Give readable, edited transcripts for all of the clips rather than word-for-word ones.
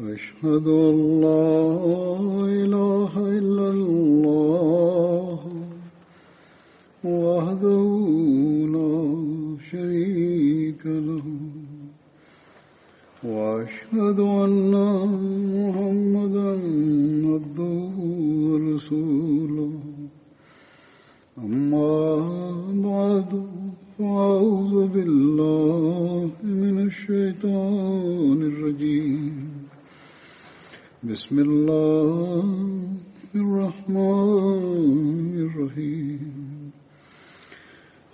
أشهد أن لا إله إلا الله وحده لا شريك له وأشهد أن محمدا عبده ورسوله أما بعد فأعوذ بالله من الشيطان الرجيم بسم الله الرحمن الرحيم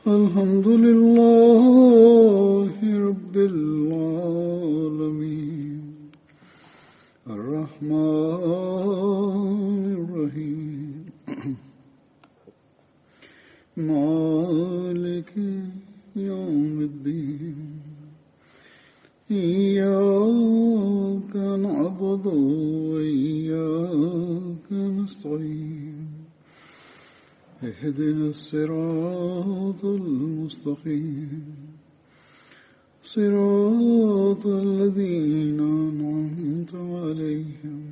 الحمد لله رب العالمين الرحمن الرحيم مالك يوم الدين إياك نعبد وإياك نستعين اهدنا الصراط المستقيم صراط الذين أنعمت عليهم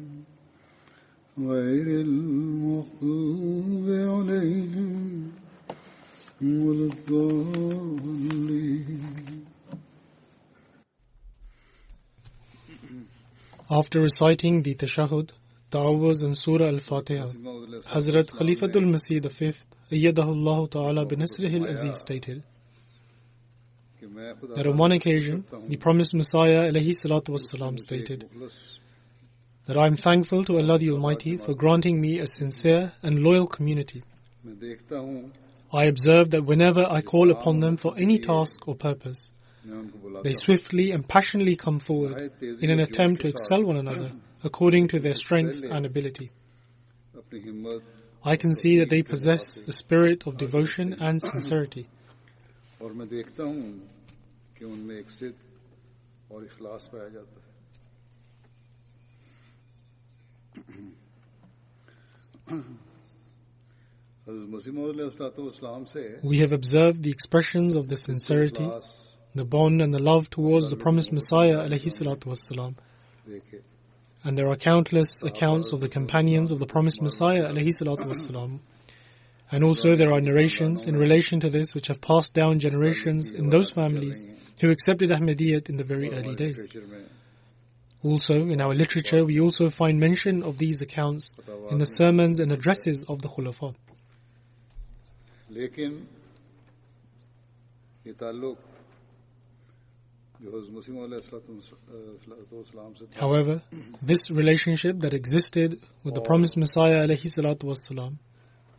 غير المغضوب عليهم ولا الضالين. After reciting the Tashahhud, Da'awahs and Surah Al-Fatiha, Hazrat Khalifatul Masih V, Ayyadahullah Ta'ala binasrihil Aziz stated that on one occasion, the promised Messiah alayhi salatu wassalam stated that I am thankful to Allah the Almighty for granting me a sincere and loyal community. I observe that whenever I call upon them for any task or purpose, they swiftly and passionately come forward in an attempt to excel one another according to their strength and ability. I can see that they possess a spirit of devotion and sincerity. We have observed the expressions of the sincerity, the bond and the love towards the promised Messiah alayhi salatu wassalam. And there are countless accounts of the companions of the promised Messiah alayhi salatu wassalam. And also there are narrations in relation to this which have passed down generations in those families who accepted Ahmadiyyat in the very early days. Also, in our literature, we also find mention of these accounts in the sermons and addresses of the Khulafa. However, this relationship that existed with the promised Messiah alayhi salatu wassalam,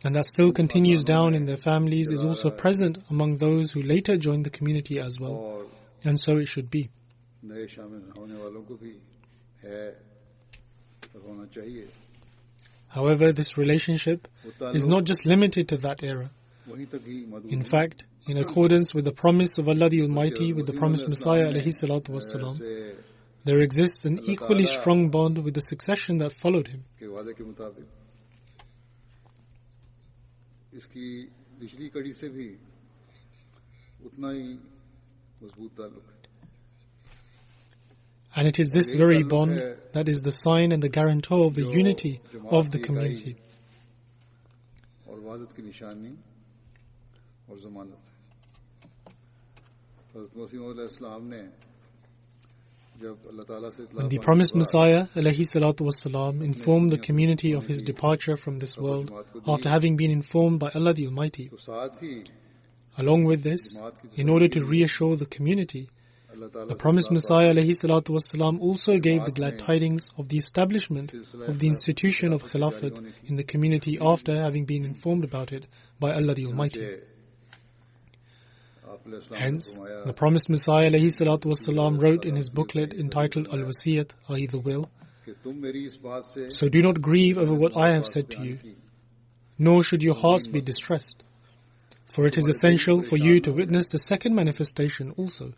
and that still continues down in their families, is also present among those who later joined the community as well. And so it should be. However, this relationship is not just limited to that era. In fact, in accordance with the promise of Allah the Almighty with the promised Messiah alayhi salatu wassalam, there exists an equally strong bond with the succession that followed him. And it is this very bond that is the sign and the guarantor of the unity of the community. When the promised Messiah alayhi salatu wassalam informed the community of his departure from this world after having been informed by Allah the Almighty, along with this, in order to reassure the community, the promised Messiah alayhi salatu wassalam also gave the glad tidings of the establishment of the institution of Khilafat in the community after having been informed about it by Allah the Almighty. Hence, the promised Messiah alayhi salatu wassalam wrote in his booklet entitled Al-Wasiyat, i.e. the will, "So do not grieve over what I have said to you, nor should your hearts be distressed. For it is essential for you to witness the second manifestation also,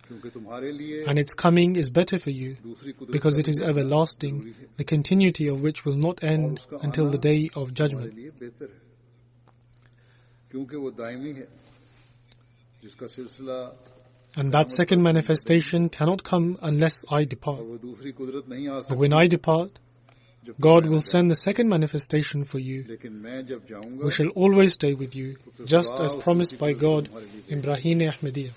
and its coming is better for you, because it is everlasting, the continuity of which will not end until the day of judgment. And that second manifestation cannot come unless I depart. But when I depart, God will send the second manifestation for you, which shall always stay with you, just as promised by God in Braheen Ahmadiyya.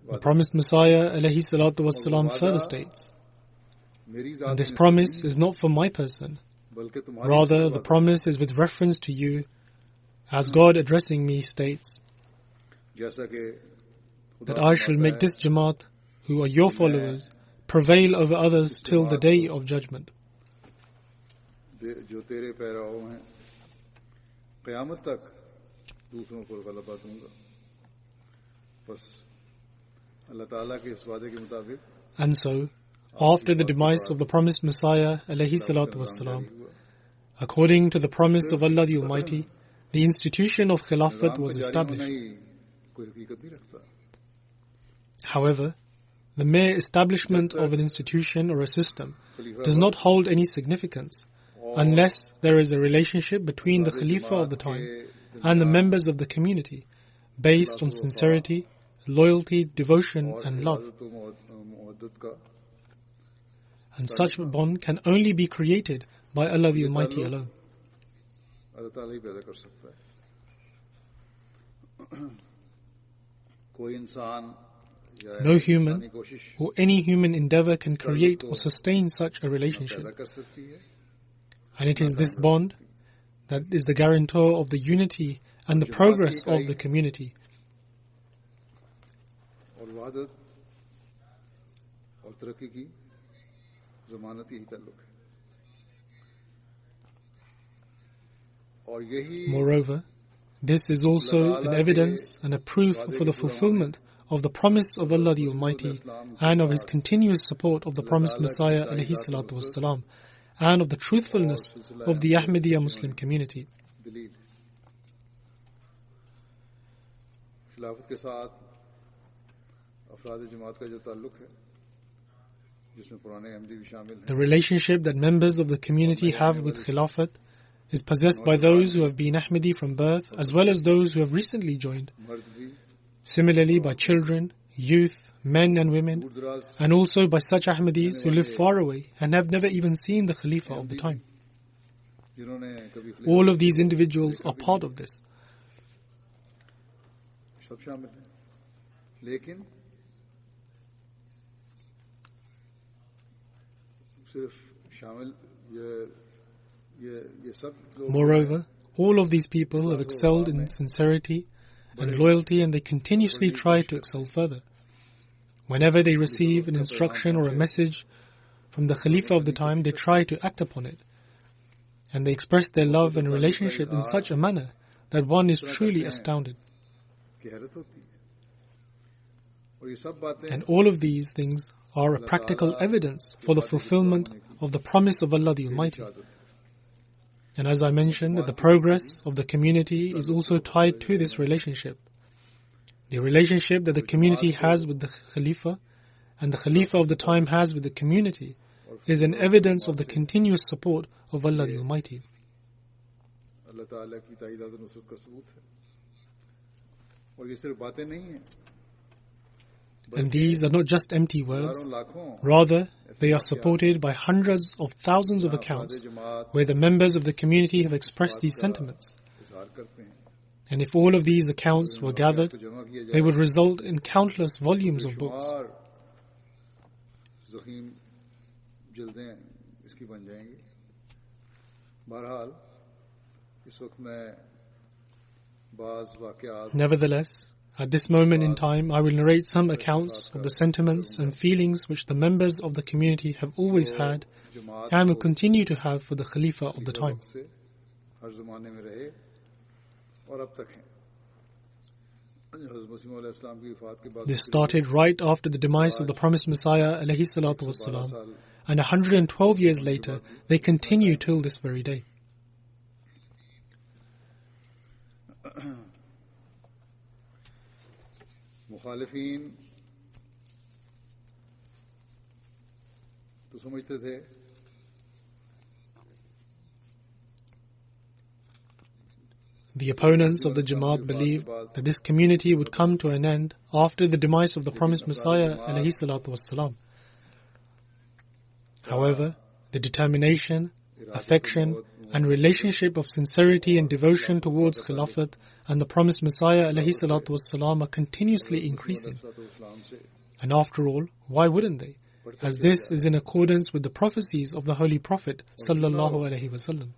The promised Messiah alayhi salatu wassalam further states, and this promise is not for my person, rather the promise is with reference to you, as God addressing me states, that I shall make this Jamaat, who are your followers, prevail over others till the day of judgment. And so, after the demise of the promised Messiah alayhi salatu wassalam, according to the promise of Allah the Almighty, the institution of Khilafat was established. However, the mere establishment of an institution or a system does not hold any significance unless there is a relationship between the Khalifa of the time and the members of the community based on sincerity, loyalty, devotion and love. And such a bond can only be created by Allah the Almighty alone. No human or any human endeavor can create or sustain such a relationship. And it is this bond that is the guarantor of the unity and the progress of the community. Moreover, this is also an evidence and a proof for the fulfillment of the promise of Allah the Almighty and of His continuous support of the promised Messiah alayhi salatu wassalam and of the truthfulness of the Ahmadiyya Muslim community. The relationship that members of the community have with Khilafat is possessed by those who have been Ahmadi from birth as well as those who have recently joined. Similarly by children, youth, men and women, and also by such Ahmadis who live far away and have never even seen the Khalifa of the time. All of these individuals are part of this. Moreover, all of these people have excelled in sincerity and loyalty, and they continuously try to excel further. Whenever they receive an instruction or a message from the Khalifa of the time, they try to act upon it. And they express their love and relationship in such a manner that one is truly astounded. And all of these things are a practical evidence for the fulfillment of the promise of Allah the Almighty. And as I mentioned, that the progress of the community is also tied to this relationship. The relationship that the community has with the Khalifa and the Khalifa of the time has with the community is an evidence of the continuous support of Allah the Almighty. And these are not just empty words. Rather, they are supported by hundreds of thousands of accounts where the members of the community have expressed these sentiments. And if all of these accounts were gathered, they would result in countless volumes of books. Nevertheless, at this moment in time, I will narrate some accounts of the sentiments and feelings which the members of the community have always had and will continue to have for the Khalifa of the time. This started right after the demise of the promised Messiah alayhi salatu wassalam, and 112 years later, they continue till this very day. मुखालिफीन तो समझते थे The opponents of the Jamaat believed that this community would come to an end after the demise of the promised Messiah alayhi salatu wassalam. However, the determination, affection and relationship of sincerity and devotion towards Khilafat and the promised Messiah alayhi salatu wassalam are continuously increasing. And after all, why wouldn't they? As this is in accordance with the prophecies of the Holy Prophet sallallahu alaihi wasallam.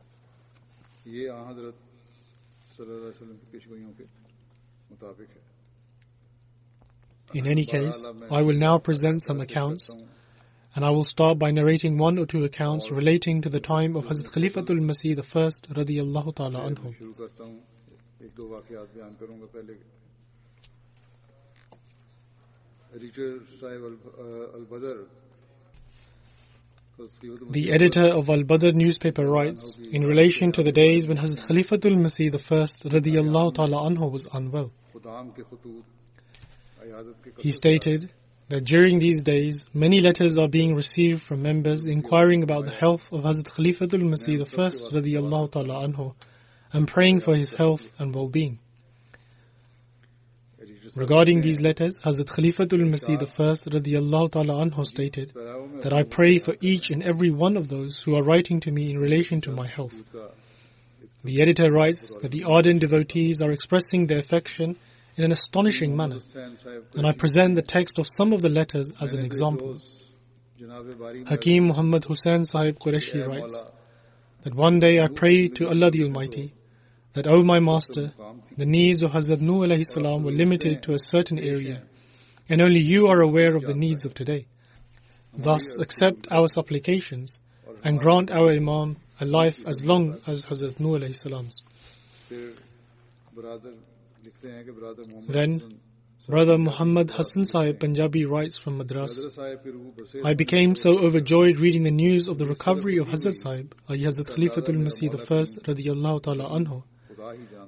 In any case, I will now present some accounts, and I will start by narrating one or two accounts relating to the time of Hazrat Khalifatul Masih I radiyallahu ta'ala anhu. The editor of Al-Badr newspaper writes, in relation to the days when Hazrat Khalifatul Masih I radiyallahu ta'ala anhu was unwell. He stated that during these days, many letters are being received from members inquiring about the health of Hazrat Khalifatul Masih I radiyallahu ta'ala anhu and praying for his health and well-being. Regarding these letters, Hazrat Khalifatul Masih I radiyallahu ta'ala anhu stated that I pray for each and every one of those who are writing to me in relation to my health. The editor writes that the ardent devotees are expressing their affection in an astonishing manner, and I present the text of some of the letters as an example. Hakim Muhammad Hussain Sahib Qureshi writes that one day I prayed to Allah the Almighty that, O my Master, the needs of Hazrat Nuh alayhi salam were limited to a certain area, and only you are aware of the needs of today. Thus, accept our supplications and grant our Imam a life as long as Hazrat Nuh alayhi salam's. Then, Brother Muhammad Hassan Sahib Punjabi writes from Madras, I became so overjoyed reading the news of the recovery of Hazrat Sahib, Hazrat Khalifatul Masih I radiyallahu ta'ala anhu,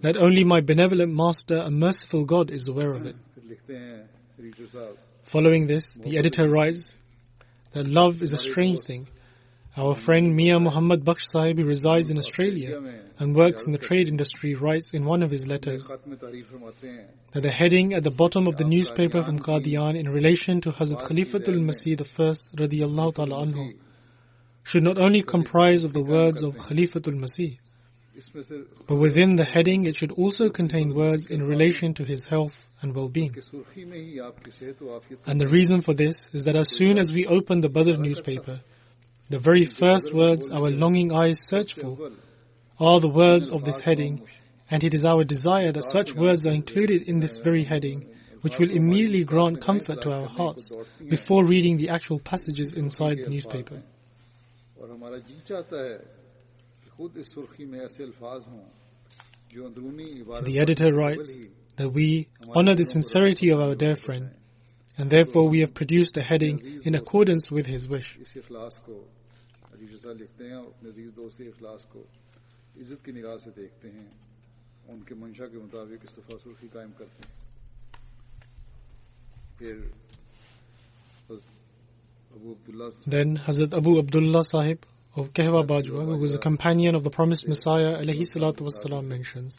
that only my benevolent Master and merciful God is aware of it. Following this, the editor writes that love is a strange thing. Our friend Mian Muhammad Bakhsh Sahib, who resides in Australia and works in the trade industry, writes in one of his letters that the heading at the bottom of the newspaper from Qadian in relation to Hazrat Khalifatul Masih I radiyallahu ta'ala anhu should not only comprise of the words of Khalifatul Masih, but within the heading it should also contain words in relation to his health and well-being. And the reason for this is that as soon as we open the Badr newspaper, the very first words our longing eyes search for are the words of this heading, and it is our desire that such words are included in this very heading, which will immediately grant comfort to our hearts before reading the actual passages inside the newspaper. The editor writes that we honor the sincerity of our dear friend, and therefore we have produced a heading in accordance with his wish. Then Hazrat Abu Abdullah Sahib of Kehwa Bajwa, who was a companion of the promised Messiah alayhi salatu wassalam, mentions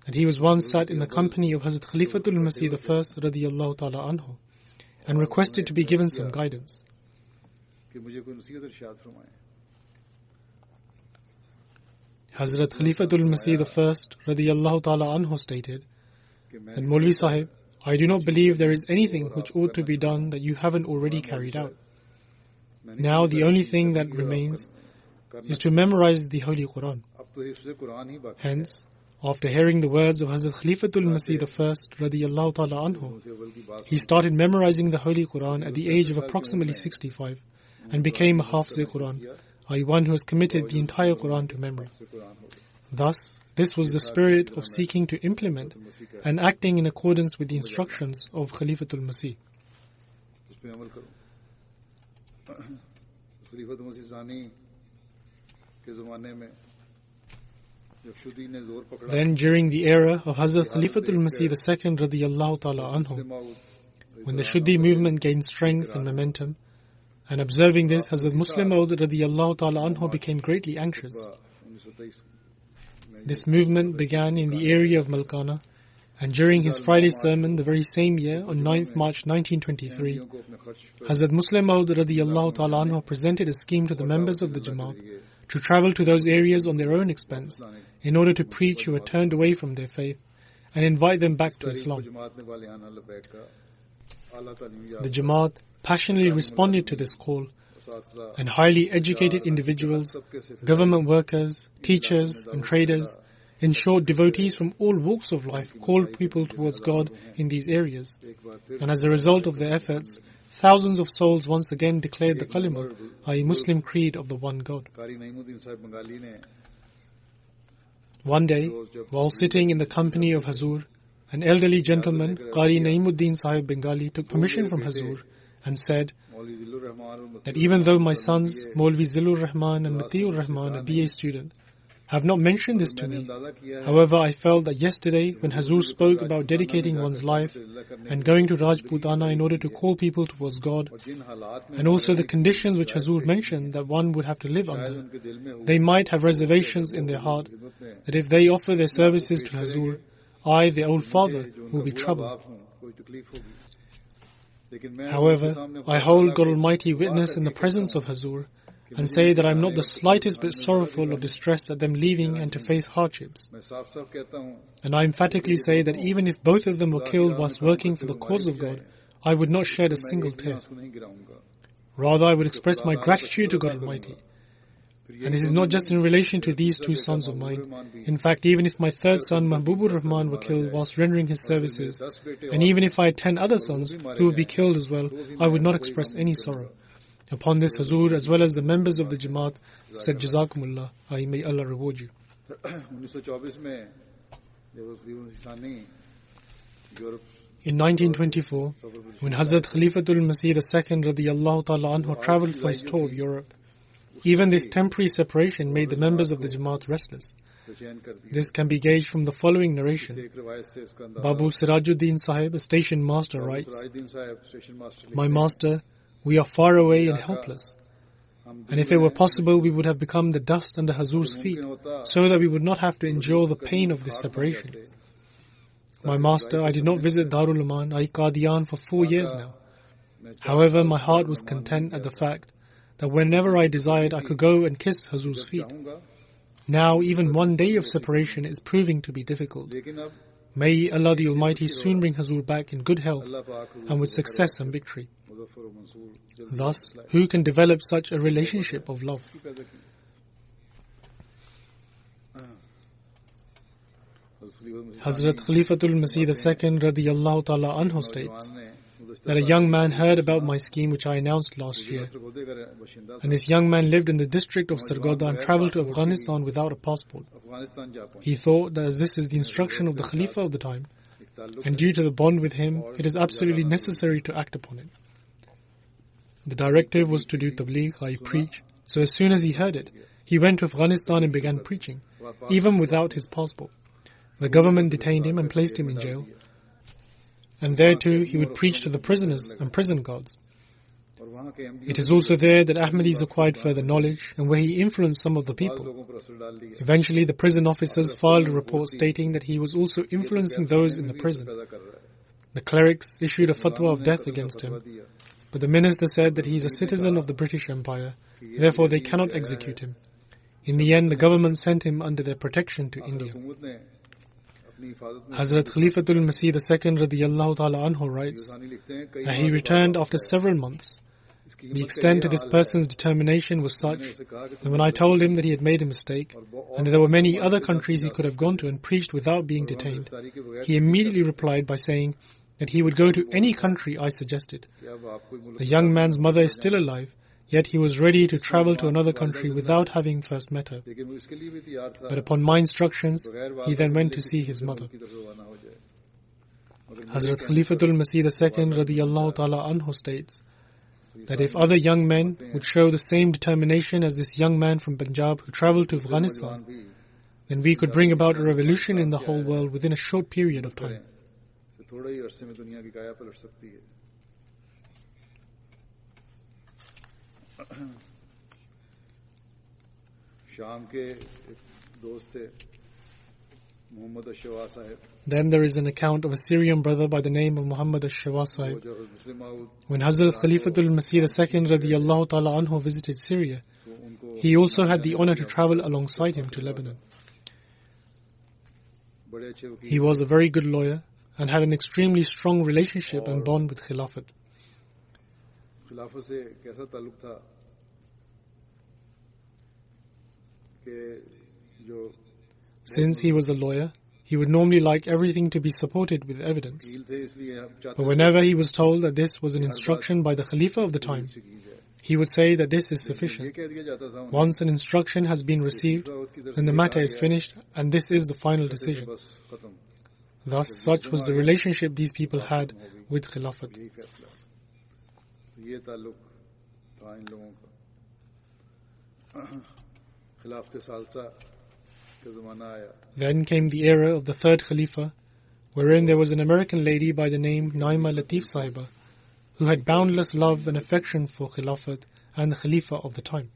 that he was once sat in the company of Hazrat Khalifatul Masih I radiyallahu ta'ala anhu and requested to be given some guidance. Hazrat Khalifatul Masih I radiyallahu ta'ala anhu stated that, Maulvi Sahib, I do not believe there is anything which ought to be done that you haven't already carried out. Now the only thing that remains is to memorize the Holy Quran. Hence, after hearing the words of Hazrat Khalifatul Masih I radiyallahu ta'ala anhu, he started memorizing the Holy Quran at the age of approximately 65 and became a Hafiz Quran, i.e. one who has committed the entire Quran to memory. Thus, this was the spirit of seeking to implement and acting in accordance with the instructions of Khalifatul Masih. Then during the era of Hazrat Khalifatul Masih II radiyallahu ta'ala anhu, when the Shuddhi movement gained strength and momentum, and observing this, Hazrat Muslim Maud radiyallahu ta'ala anhu became greatly anxious. This movement began in the area of Malkana, and during his Friday sermon the very same year, on 9th March 1923, Hazrat Muslim Maud radiyallahu ta'ala anhu presented a scheme to the members of the Jamaat to travel to those areas on their own expense in order to preach who had turned away from their faith and invite them back to Islam. The Jamaat passionately responded to this call, and highly educated individuals, government workers, teachers and traders, in short, devotees from all walks of life called people towards God in these areas. And as a result of their efforts, thousands of souls once again declared the kalima, i.e. Muslim creed of the one God. One day, while sitting in the company of Hazur, an elderly gentleman, Qari Naimuddin Sahib Bengali, took permission from Hazur and said that even though my sons, Maulvi Zillur Rahman and Matiur Rahman, a BA student, have not mentioned this to me, however, I felt that yesterday when Hazur spoke about dedicating one's life and going to Rajputana in order to call people towards God, and also the conditions which Hazur mentioned that one would have to live under, they might have reservations in their heart that if they offer their services to Hazur, I, their old father, will be troubled. However, I hold God Almighty witness in the presence of Hazur and say that I am not the slightest bit sorrowful or distressed at them leaving and to face hardships. And I emphatically say that even if both of them were killed whilst working for the cause of God, I would not shed a single tear. Rather, I would express my gratitude to God Almighty. And this is not just in relation to these two sons of mine. In fact, even if my third son, Mahbubur Rahman, were killed whilst rendering his services, and even if I had 10 other sons who would be killed as well, I would not express any sorrow. Upon this, Hazur, as well as the members of the Jamaat, said, Jazakumullah, I may Allah reward you. In 1924, when Hazrat Khalifatul Masih II radiyallahu ta'ala anhu travelled for his tour of Europe, even this temporary separation made the members of the Jamaat restless. This can be gauged from the following narration. Babu Sirajuddin Sahib, a station master, writes, My master, we are far away and helpless. And if it were possible, we would have become the dust under Hazur's feet, so that we would not have to endure the pain of this separation. My master, I did not visit Darul Aman, i.e. Qadian, for 4 years now. However, my heart was content at the fact that whenever I desired, I could go and kiss Hazur's feet. Now, even 1 day of separation is proving to be difficult. May Allah the Almighty soon bring Hazur back in good health and with success and victory. Thus, who can develop such a relationship of love? Hazrat Khalifatul Masih II radiyallahu ta'ala anhu states that a young man heard about my scheme which I announced last year. And this young man lived in the district of Sargoda and travelled to Afghanistan without a passport. He thought that as this is the instruction of the Khalifa of the time, and due to the bond with him, it is absolutely necessary to act upon it. The directive was to do tabligh, i.e. preach, so as soon as he heard it, he went to Afghanistan and began preaching, even without his passport. The government detained him and placed him in jail. And there too he would preach to the prisoners and prison guards. It is also there that Ahmadis acquired further knowledge and where he influenced some of the people. Eventually the prison officers filed a report stating that he was also influencing those in the prison. The clerics issued a fatwa of death against him, but the minister said that he is a citizen of the British Empire, therefore they cannot execute him. In the end, the government sent him under their protection to India. Hazrat Khalifatul Masih II radiyallahu ta'ala anhu writes that he returned after several months. The extent of this person's determination was such that when I told him that he had made a mistake and that there were many other countries he could have gone to and preached without being detained, he immediately replied by saying that he would go to any country I suggested. The young man's mother is still alive, yet he was ready to travel to another country without having first met her. But upon my instructions, he then went to see his mother. Hazrat Khalifatul Masih II radiyallahu ta'ala anhu states that if other young men would show the same determination as this young man from Punjab who travelled to Afghanistan, then we could bring about a revolution in the whole world within a short period of time. शाम के एक दोस्त थे Muhammad al-Shawah Sahib. Then there is an account of a Syrian brother by the name of Muhammad al-Shawah Sahib. When Hazrat Khalifatul Masih II radiyallahu ta'ala anhu visited Syria, he also had the honor to travel alongside him to Lebanon. He was a very good lawyer and had an extremely strong relationship and bond with Khilafat. खिलाफत से कैसा ताल्लुक था कि जो Since he was a lawyer, he would normally like everything to be supported with evidence. But whenever he was told that this was an instruction by the Khalifa of the time, he would say that this is sufficient. Once an instruction has been received, then the matter is finished and this is the final decision. Thus, such was the relationship these people had with Khilafat. ये ताल्लुक था इन लोगों का खिलाफत salsa का ज़माना आया. Then came the era of the third Khalifa, wherein there was an American lady by the name Naima Latif Sahiba, who had boundless love and affection for Khilafat and the Khalifa of the time,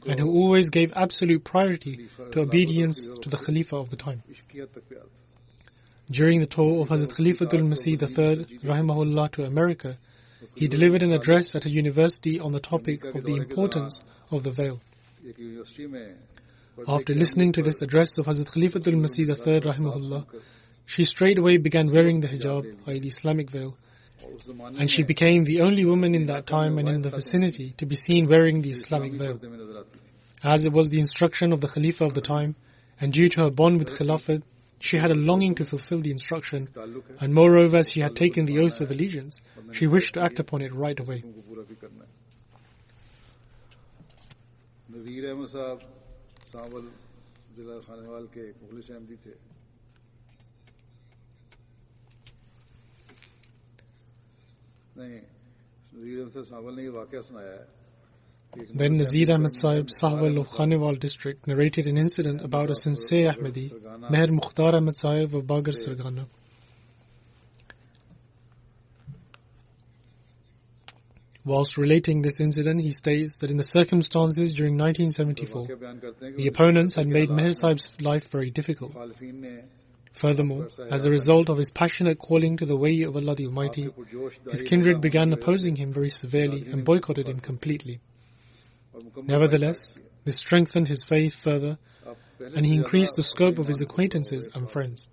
and who always gave absolute priority to obedience to the Khalifa of the time. During the tour of Hazrat Khalifatul Masih III, rahimahullah, to America, he delivered an address at a university on the topic of the importance of the veil. After listening to this address of Hazrat Khalifatul Masih III, rahimahullah, she straightway began wearing the hijab, i.e. the Islamic veil, and she became the only woman in that time and in the vicinity to be seen wearing the Islamic veil. As it was the instruction of the Khalifa of the time, and due to her bond with Khilafat, she had a longing to fulfill the instruction, and moreover, as she had taken the oath of allegiance, she wished to act upon it right away. नज़ीर अहमद साहब सांवल जिला खानेवाल के एक मुखलिस अहमदी थे. नहीं, नज़ीर अहमद साहब सांवल ने ये वाक़या सुनाया है. Then Nazir Ahmad Sahib Sahwal of Khanewal district narrated an incident about a sincere Ahmadi, Meher Mukhtar Ahmad Sahib of Bagar Sargana. Whilst relating this incident, he states that in the circumstances during 1974, the opponents had made Meher Sahib's life very difficult. Furthermore, as a result of his passionate calling to the way of Allah the Almighty, his kindred began opposing him very severely and boycotted him completely. Nevertheless, this strengthened his faith further, and he increased the scope of his acquaintances and friends.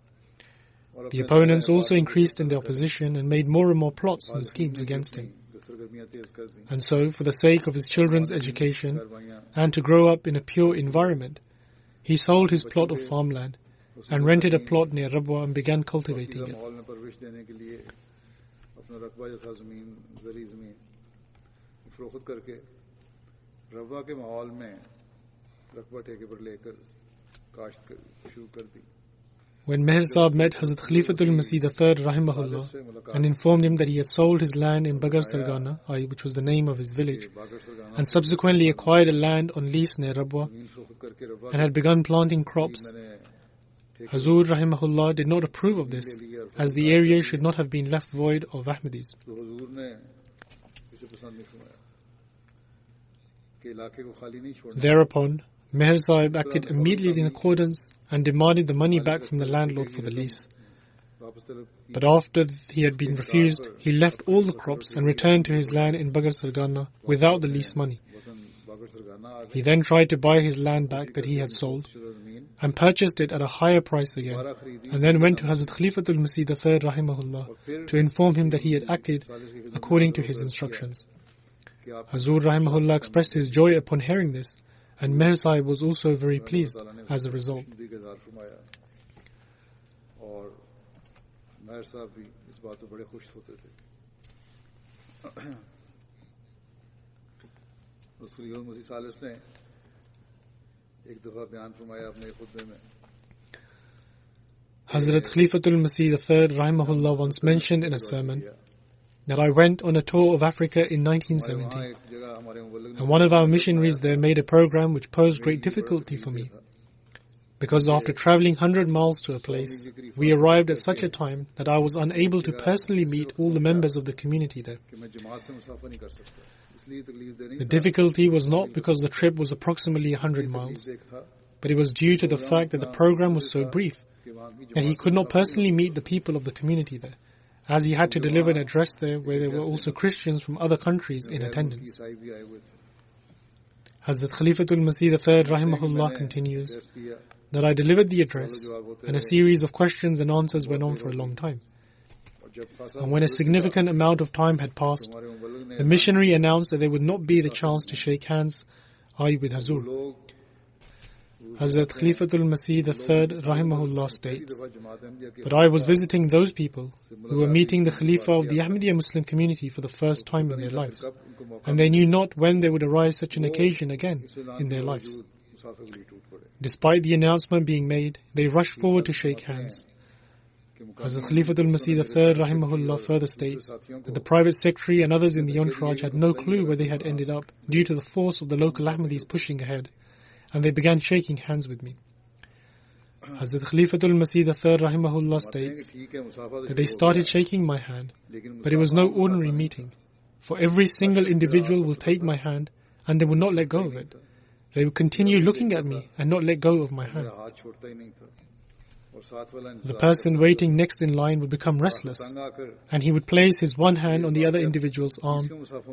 The opponents also increased in their opposition and made more and more plots and schemes against him. And so, for the sake of his children's education and to grow up in a pure environment, he sold his plot of farmland and rented a plot near Rabwa and began cultivating it. When Meher Sahib met Hazrat Khalifatul Masih III rahimahullah and informed him that he had sold his land in Bagar Sargana, which was the name of his village, and subsequently acquired a land on lease near Rabwa and had begun planting crops, Hazur rahimahullah did not approve of this, as the area should not have been left void of Ahmadis. Thereupon, Meher Sahib acted immediately in accordance and demanded the money back from the landlord for the lease. But after he had been refused, he left all the crops and returned to his land in Bagar Sargana without the lease money. He then tried to buy his land back that he had sold and purchased it at a higher price again, and then went to Hazrat Khalifatul Masih III rahimahullah to inform him that he had acted according to his instructions. Hazur rahimahullah expressed his joy upon hearing this, and Meher Sahib was also very pleased as a result. Hazrat Khalifatul Masih III rahimahullah once mentioned in a sermon that I went on a tour of Africa in 1970, and one of our missionaries there made a program which posed great difficulty for me, because after traveling 100 miles to a place, we arrived at such a time that I was unable to personally meet all the members of the community there. The difficulty was not because the trip was approximately 100 miles, but it was due to the fact that the program was so brief that he could not personally meet the people of the community there, as he had to deliver an address there where there were also Christians from other countries in attendance. Hazrat Khalifatul Masih III rahimahullah continues that I delivered the address and a series of questions and answers went on for a long time. And when a significant amount of time had passed, the missionary announced that there would not be the chance to shake hands, i.e. with Hazur. Hazrat Khalifatul Masih III rahimahullah states, but I was visiting those people who were meeting the Khalifa of the Ahmadiyya Muslim community for the first time in their lives, and they knew not when there would arise such an occasion again in their lives. Despite the announcement being made, they rushed forward to shake hands. Hazrat Khalifatul Masih III rahimahullah further states that the private secretary and others in the entourage had no clue where they had ended up due to the force of the local Ahmadis pushing ahead, and they began shaking hands with me. Hazrat Khalifatul Masih III rahimahullah states that they started shaking my hand, but it was no ordinary meeting, for every single individual will take my hand and they will not let go of it. They would continue looking at me and not let go of my hand. The person waiting next in line would become restless, and he would place his one hand on the other individual's arm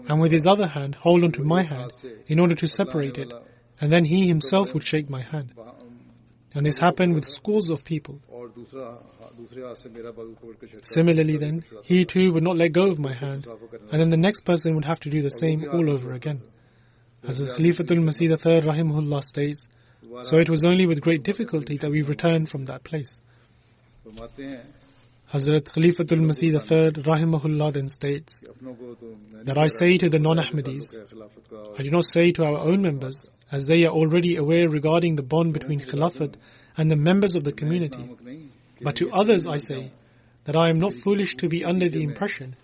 and with his other hand hold onto my hand in order to separate it, and then he himself would shake my hand. And this happened with scores of people. Similarly then, he too would not let go of my hand, and then the next person would have to do the same all over again. Hazrat Khalifatul Masih III rahimahullah states, so it was only with great difficulty that we returned from that place. Hazrat Khalifatul Masih III rahimahullah then states that I say to the non-Ahmadis, I do not say to our own members, as they are already aware regarding the bond between Khilafat and the members of the community, but to others I say that I am not foolish to be under the impression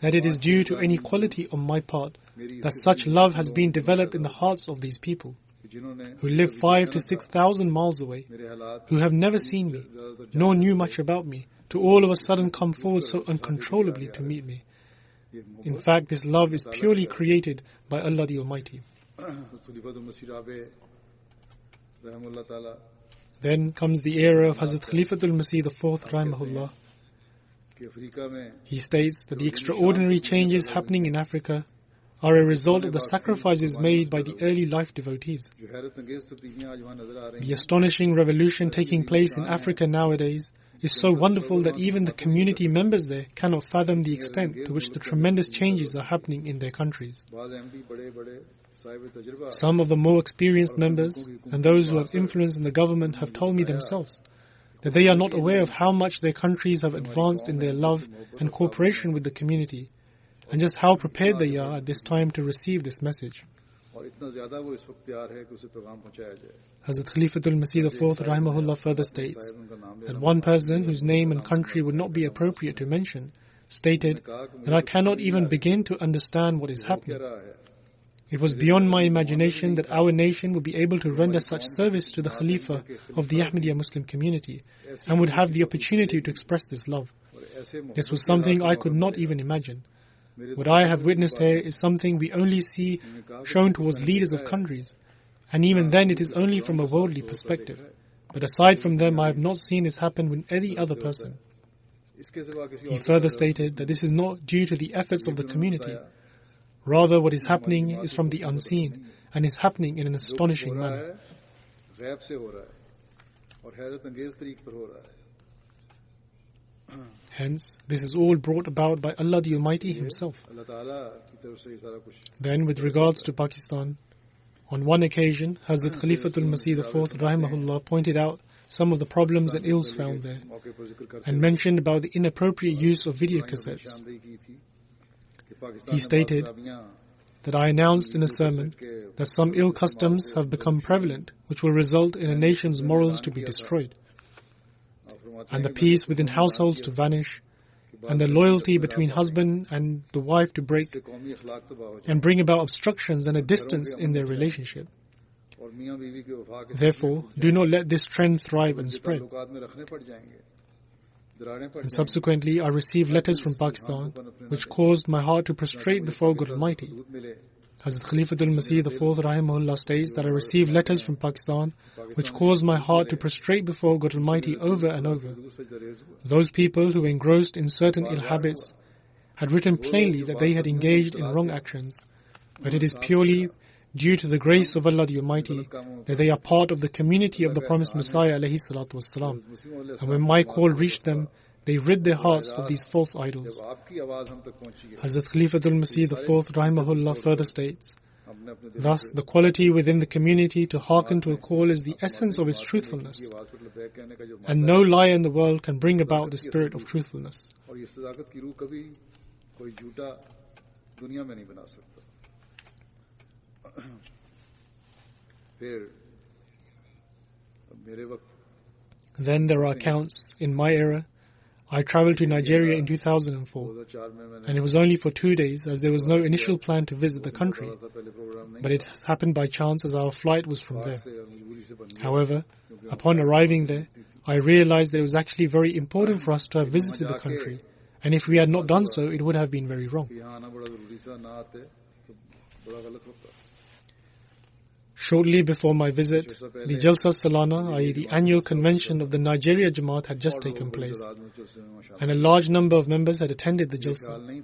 that it is due to any quality on my part that such love has been developed in the hearts of these people, who live 5,000 to 6,000 miles away, who have never seen me, nor knew much about me, to all of a sudden come forward so uncontrollably to meet me. In fact, this love is purely created by Allah the Almighty. Then comes the era of Hazrat Khalifatul Masih IV rahimahullah. He states that the extraordinary changes happening in Africa are a result of the sacrifices made by the early life devotees. The astonishing revolution taking place in Africa nowadays is so wonderful that even the community members there cannot fathom the extent to which the tremendous changes are happening in their countries. Some of the more experienced members and those who have influence in the government have told me themselves that they are not aware of how much their countries have advanced in their love and cooperation with the community, and just how prepared they are at this time to receive this message. Hazrat Khalifatul Masih IV rahimahullah further states that one person whose name and country would not be appropriate to mention stated that I cannot even begin to understand what is happening. It was beyond my imagination that our nation would be able to render such service to the Khalifa of the Ahmadiyya Muslim community and would have the opportunity to express this love. This was something I could not even imagine. What I have witnessed here is something we only see shown towards leaders of countries, and even then it is only from a worldly perspective. But aside from them, I have not seen this happen with any other person. He further stated that this is not due to the efforts of the community. Rather, what is happening is from the unseen, and is happening in an astonishing manner. Hence, this is all brought about by Allah the Almighty Himself. Then, with regards to Pakistan, on one occasion, Hazrat Khalifatul Masih IV rahimahullah pointed out some of the problems and ills found there, and mentioned about the inappropriate use of video cassettes. He stated that I announced in a sermon that some ill customs have become prevalent, which will result in a nation's morals to be destroyed, and the peace within households to vanish, and the loyalty between husband and the wife to break, and bring about obstructions and a distance in their relationship. Therefore, do not let this trend thrive and spread. And subsequently, I received letters from Pakistan, which caused my heart to prostrate before God Almighty. Hazrat Khalifatul Masih IV Rahimahullah states that I received letters from Pakistan which caused my heart to prostrate before God Almighty over and over. Those people who were engrossed in certain ill habits had written plainly that they had engaged in wrong actions, but it is purely due to the grace of Allah the Almighty that they are part of the community of the promised Messiah alayhi salatu wassalam. And when my call reached them, they rid their hearts of these false idols. Hazrat Khalifatul Masih IV Rahimahullah further states, thus the quality within the community to hearken to a call is the essence of its truthfulness, and no lie in the world can bring about the spirit of truthfulness. Then there are accounts in my era. I travelled to Nigeria in 2004, and it was only for 2 days as there was no initial plan to visit the country, but it has happened by chance as our flight was from there. However, upon arriving there, I realized that it was actually very important for us to have visited the country, and if we had not done so, it would have been very wrong. Shortly before my visit, the Jalsa Salana, i.e. the annual convention of the Nigeria Jamaat had just taken place, and a large number of members had attended the Jalsa.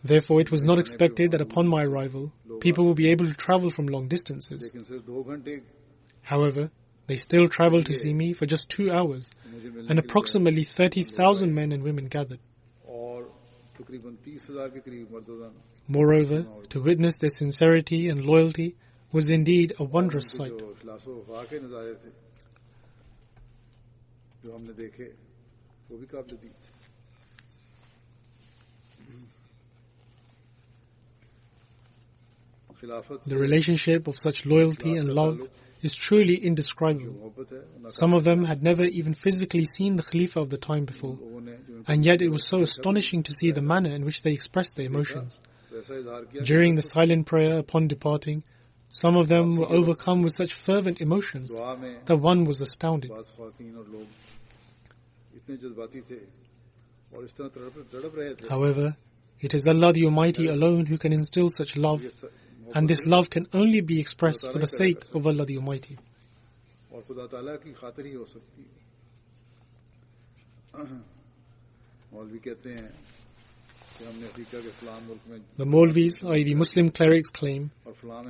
Therefore, it was not expected that upon my arrival, people would be able to travel from long distances. However, they still traveled to see me for just 2 hours, and approximately 30,000 men and women gathered. Moreover, to witness their sincerity and loyalty was indeed a wondrous sight. The relationship of such loyalty and love is truly indescribable. Some of them had never even physically seen the Khalifa of the time before, and yet it was so astonishing to see the manner in which they expressed their emotions. During the silent prayer upon departing, some of them were overcome with such fervent emotions that one was astounded. However, it is Allah the Almighty alone who can instill such love, and this love can only be expressed for the sake of Allah the Almighty. The Maulvis, i.e. the Muslim clerics, claim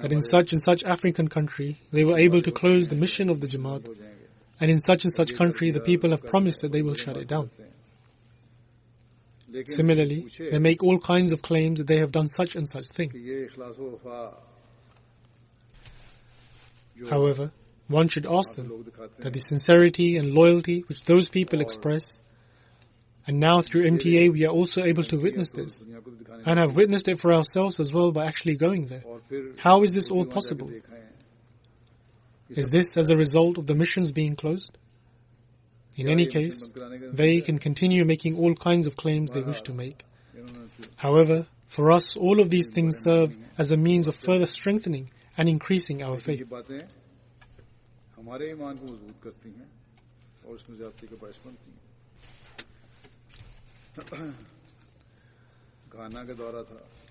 that in such and such African country they were able to close the mission of the Jamaat, and in such and such country the people have promised that they will shut it down. Similarly, they make all kinds of claims that they have done such and such thing. However, one should ask them that the sincerity and loyalty which those people express, and now through MTA we are also able to witness this, and have witnessed it for ourselves as well by actually going there. How is this all possible? Is this as a result of the missions being closed? In any case, they can continue making all kinds of claims they wish to make. However, for us, all of these things serve as a means of further strengthening and increasing our faith.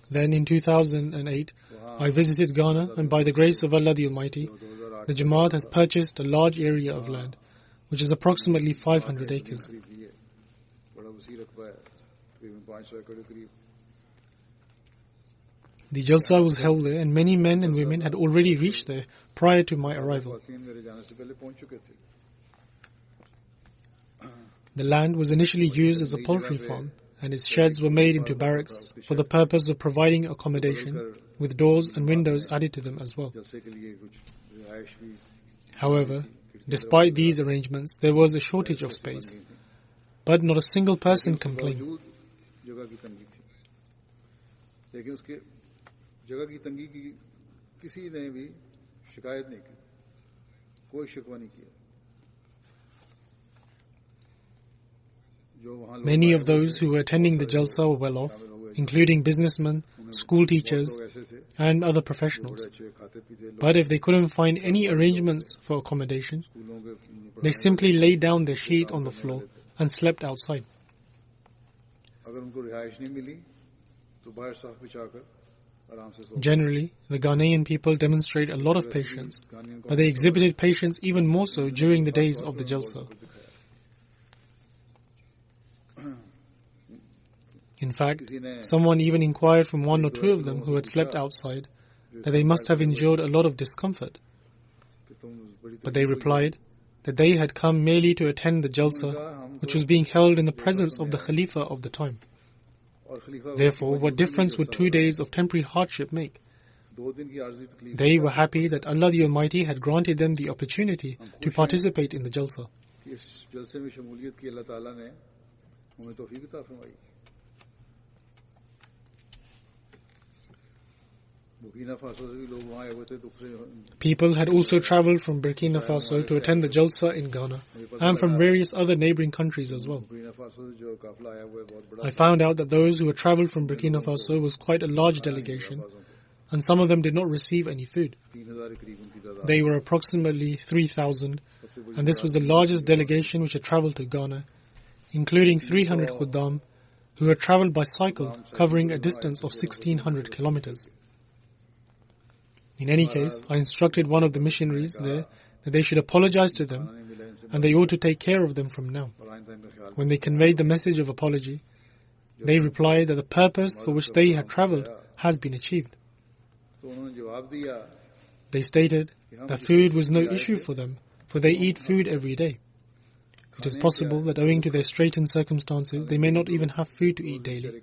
Then in 2008, I visited Ghana, and by the grace of Allah the Almighty, the Jamaat has purchased a large area of land, which is approximately 500 acres. The Jalsa was held there, and many men and women had already reached there prior to my arrival. The land was initially used as a poultry farm, and its sheds were made into barracks for the purpose of providing accommodation, with doors and windows added to them as well. However, despite these arrangements, there was a shortage of space, but not a single person complained. Many of those who were attending the Jalsa were well off, including businessmen, school teachers, and other professionals. But if they couldn't find any arrangements for accommodation, they simply laid down their sheet on the floor and slept outside. Generally, the Ghanaian people demonstrate a lot of patience, but they exhibited patience even more so during the days of the Jalsa. In fact, someone even inquired from one or two of them who had slept outside that they must have endured a lot of discomfort. But they replied that they had come merely to attend the Jalsa, which was being held in the presence of the Khalifa of the time. Therefore, what difference would 2 days of temporary hardship make? They were happy that Allah the Almighty had granted them the opportunity to participate in the Jalsa. People had also travelled from Burkina Faso to attend the Jalsa in Ghana and from various other neighbouring countries as well. I found out that those who had travelled from Burkina Faso was quite a large delegation, and some of them did not receive any food. They were approximately 3,000, and this was the largest delegation which had travelled to Ghana, including 300 Khuddam who had travelled by cycle covering a distance of 1,600 kilometers. In any case, I instructed one of the missionaries there that they should apologize to them and they ought to take care of them from now. When they conveyed the message of apology, they replied that the purpose for which they had travelled has been achieved. They stated that food was no issue for them, for they eat food every day. It is possible that owing to their straitened circumstances, they may not even have food to eat daily.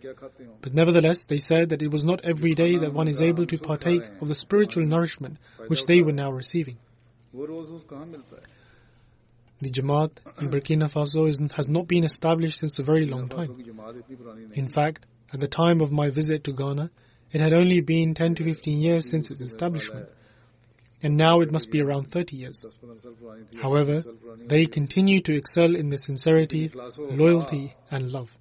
But nevertheless, they said that it was not every day that one is able to partake of the spiritual nourishment which they were now receiving. The Jamaat in Burkina Faso has not been established since a very long time. In fact, at the time of my visit to Ghana, it had only been 10 to 15 years since its establishment, and now it must be around 30 years. However, they continue to excel in their sincerity, loyalty and love.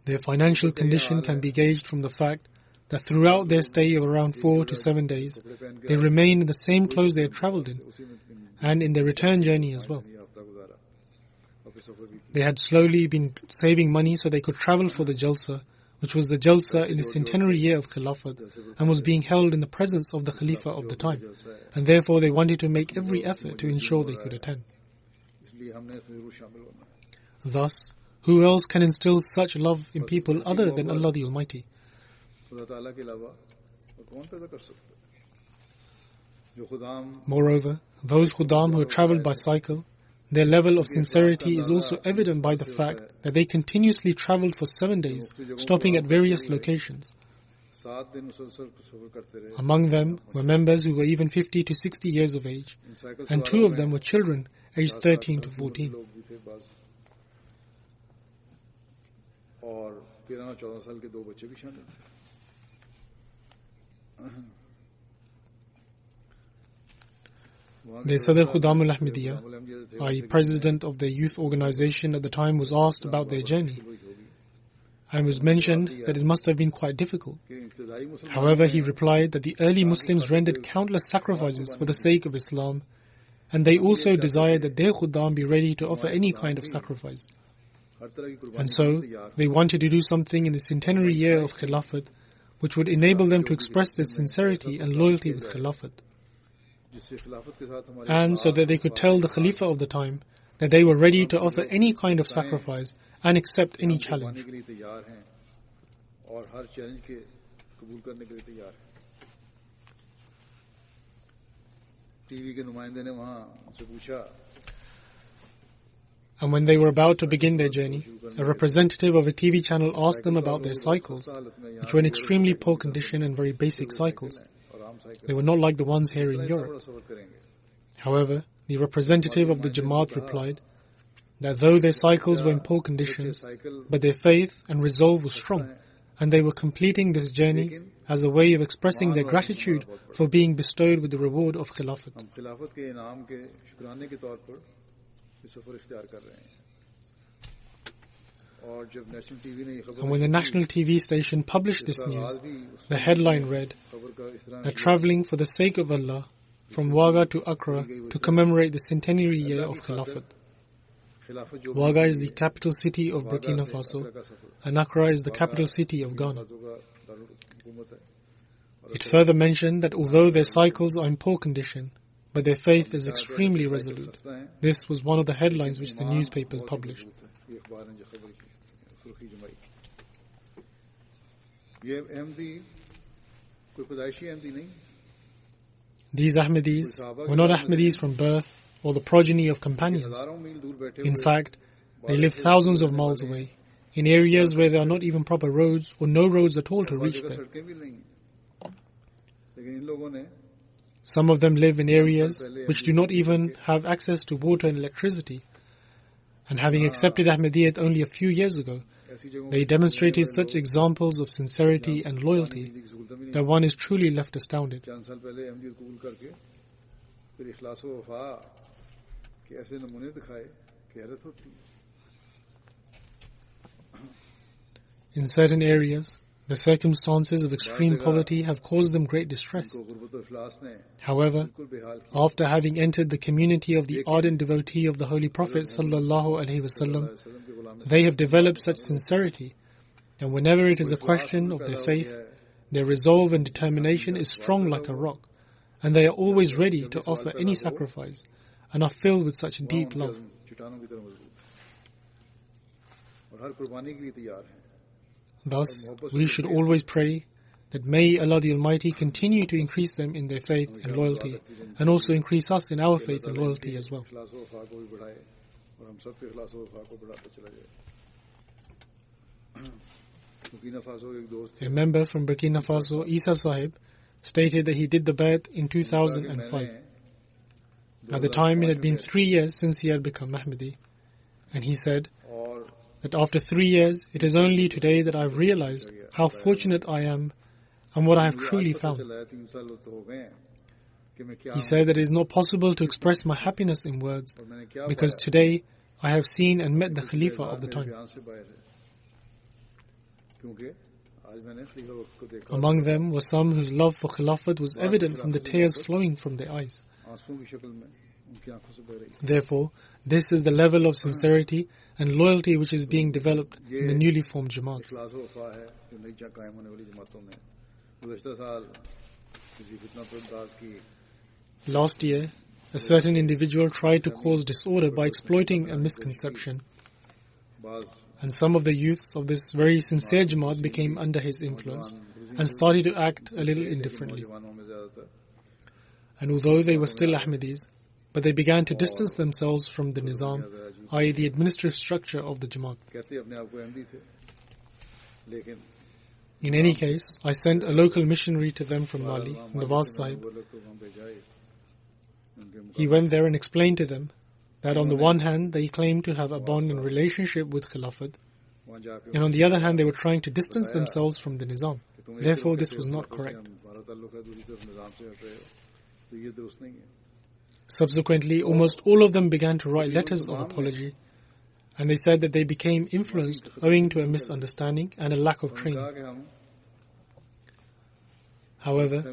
Their financial condition can be gauged from the fact that throughout their stay of around 4 to 7 days, they remain in the same clothes they had travelled in, and in their return journey as well. They had slowly been saving money so they could travel for the Jalsa, which was the Jalsa in the centenary year of Khilafat and was being held in the presence of the Khalifa of the time, and therefore they wanted to make every effort to ensure they could attend. Thus, who else can instill such love in people other than Allah the Almighty? Moreover, those Khuddam who had travelled by cycle, their level of sincerity is also evident by the fact that they continuously travelled for 7 days, stopping at various locations. Among them were members who were even 50 to 60 years of age, and 2 of them were children aged 13 to 14. The Sadr Khuddam al-Ahmadiyya, i.e. president of the youth organization at the time, was asked about their journey. And it was mentioned that it must have been quite difficult. However, he replied that the early Muslims rendered countless sacrifices for the sake of Islam, and they also desired that their Khuddam be ready to offer any kind of sacrifice. And so, they wanted to do something in the centenary year of Khilafat, which would enable them to express their sincerity and loyalty with Khilafat, and so that they could tell the Khalifa of the time that they were ready to offer any kind of sacrifice and accept any challenge. And when they were about to begin their journey, a representative of a TV channel asked them about their cycles, which were in extremely poor condition and very basic cycles. They were not like the ones here in Europe. However, the representative of the Jamaat replied that though their cycles were in poor conditions, but their faith and resolve was strong, and they were completing this journey as a way of expressing their gratitude for being bestowed with the reward of Khilafat. And when the national TV station published this news, the headline read that travelling for the sake of Allah from Wagah to Accra to commemorate the centenary year of Khilafat. Wagga is the capital city of Burkina Faso, and Accra is the capital city of Ghana. It further mentioned that although their cycles are in poor condition, but their faith is extremely resolute. This was one of the headlines which the newspapers published. These Ahmadis were not Ahmadis from birth or the progeny of companions. In fact, they live thousands of miles away, in areas where there are not even proper roads or no roads at all to reach there. Some of them live in areas which do not even have access to water and electricity. And having accepted Ahmadiyyat only a few years ago, they demonstrated such examples of sincerity and loyalty that one is truly left astounded. In certain areas, the circumstances of extreme poverty have caused them great distress. However, after having entered the community of the ardent devotee of the Holy Prophet ﷺ, they have developed such sincerity that whenever it is a question of their faith, their resolve and determination is strong like a rock, and they are always ready to offer any sacrifice and are filled with such deep love. Thus, we should always pray that may Allah the Almighty continue to increase them in their faith and loyalty, and also increase us in our faith and loyalty as well. A member from Burkina Faso, Isa Sahib, stated that he did the Bayt in 2005. At the time, it had been 3 years since he had become Ahmadi, and he said that after 3 years, it is only today that I have realized how fortunate I am and what I have truly found. He said that it is not possible to express my happiness in words, because today I have seen and met the Khalifa of the time. Among them were some whose love for Khilafat was evident from the tears flowing from their eyes. Therefore, this is the level of sincerity and loyalty which is being developed in the newly formed Jamaats. Last year, a certain individual tried to cause disorder by exploiting a misconception, and some of the youths of this very sincere Jamaat became under his influence and started to act a little indifferently. And although they were still Ahmadis, but they began to distance themselves from the Nizam, i.e. the administrative structure of the Jamaat. In any case, I sent a local missionary to them from Mali, Nawaz Sahib. He went there and explained to them that on the one hand, they claimed to have a bond and relationship with Khilafat, and on the other hand, they were trying to distance themselves from the Nizam. Therefore, this was not correct. Subsequently, almost all of them began to write letters of apology, and they said that they became influenced owing to a misunderstanding and a lack of training. However,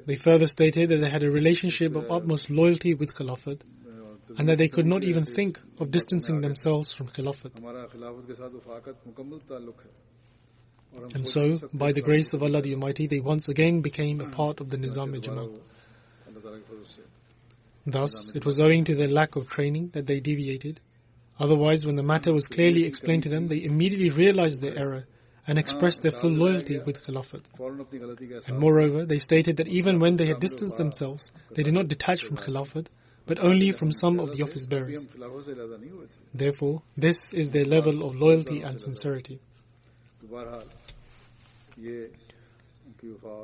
they further stated that they had a relationship of utmost loyalty with Khilafat, and that they could not even think of distancing themselves from Khilafat. And so, by the grace of Allah the Almighty, they once again became a part of the Nizam-e-Jamaat. Thus, it was owing to their lack of training that they deviated. Otherwise, when the matter was clearly explained to them, they immediately realized their error and expressed their full loyalty with Khilafat. And moreover, they stated that even when they had distanced themselves, they did not detach from Khilafat, but only from some of the office bearers. Therefore, this is their level of loyalty and sincerity.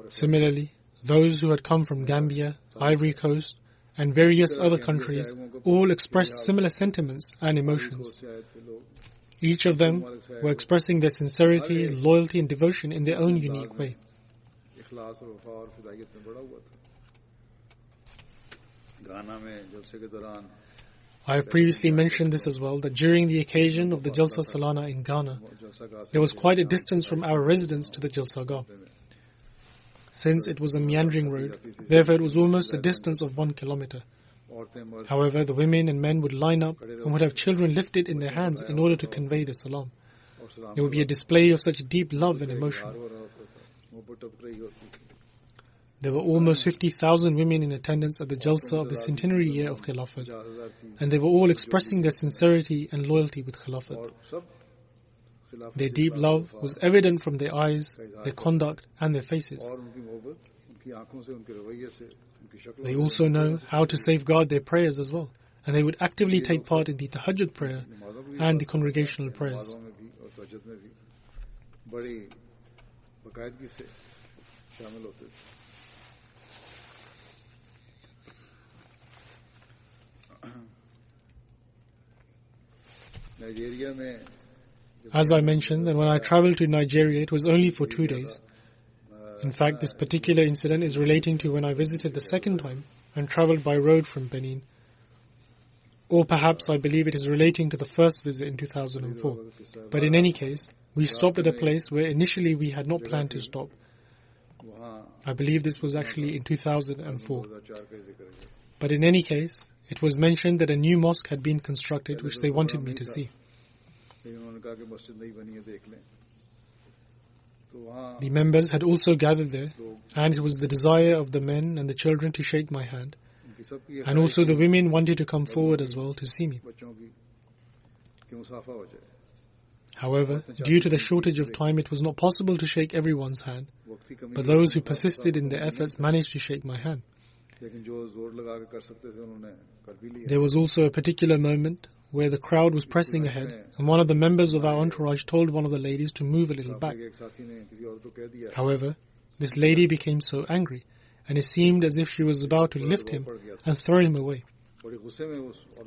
Similarly, those who had come from Gambia, Ivory Coast, and various other countries all expressed similar sentiments and emotions. Each of them were expressing their sincerity, loyalty and devotion in their own unique way. I have previously mentioned this as well, that during the occasion of the Jalsa Salana in Ghana, there was quite a distance from our residence to the Jalsa Gah. Since it was a meandering road, therefore it was almost a distance of 1 kilometer. However, the women and men would line up and would have children lifted in their hands in order to convey the salam. There would be a display of such deep love and emotion. There were almost 50,000 women in attendance at the Jalsa of the centenary year of Khilafat, and they were all expressing their sincerity and loyalty with Khilafat. Their deep love was evident from their eyes, their conduct, and their faces. They also know how to safeguard their prayers as well, and they would actively take part in the Tahajjud prayer and the congregational prayers. As I mentioned, that when I traveled to Nigeria, it was only for 2 days. In fact, this particular incident is relating to when I visited the second time and traveled by road from Benin. Or perhaps I believe it is relating to the first visit in 2004. But in any case, we stopped at a place where initially we had not planned to stop. I believe this was actually in 2004. But in any case, it was mentioned that a new mosque had been constructed which they wanted me to see. The members had also gathered there, and it was the desire of the men and the children to shake my hand. And also the women wanted to come forward as well to see me. However, due to the shortage of time, it was not possible to shake everyone's hand, but those who persisted in their efforts managed to shake my hand. There was also a particular moment where the crowd was pressing ahead, and one of the members of our entourage told one of the ladies to move a little back. However, this lady became so angry, and it seemed as if she was about to lift him and throw him away.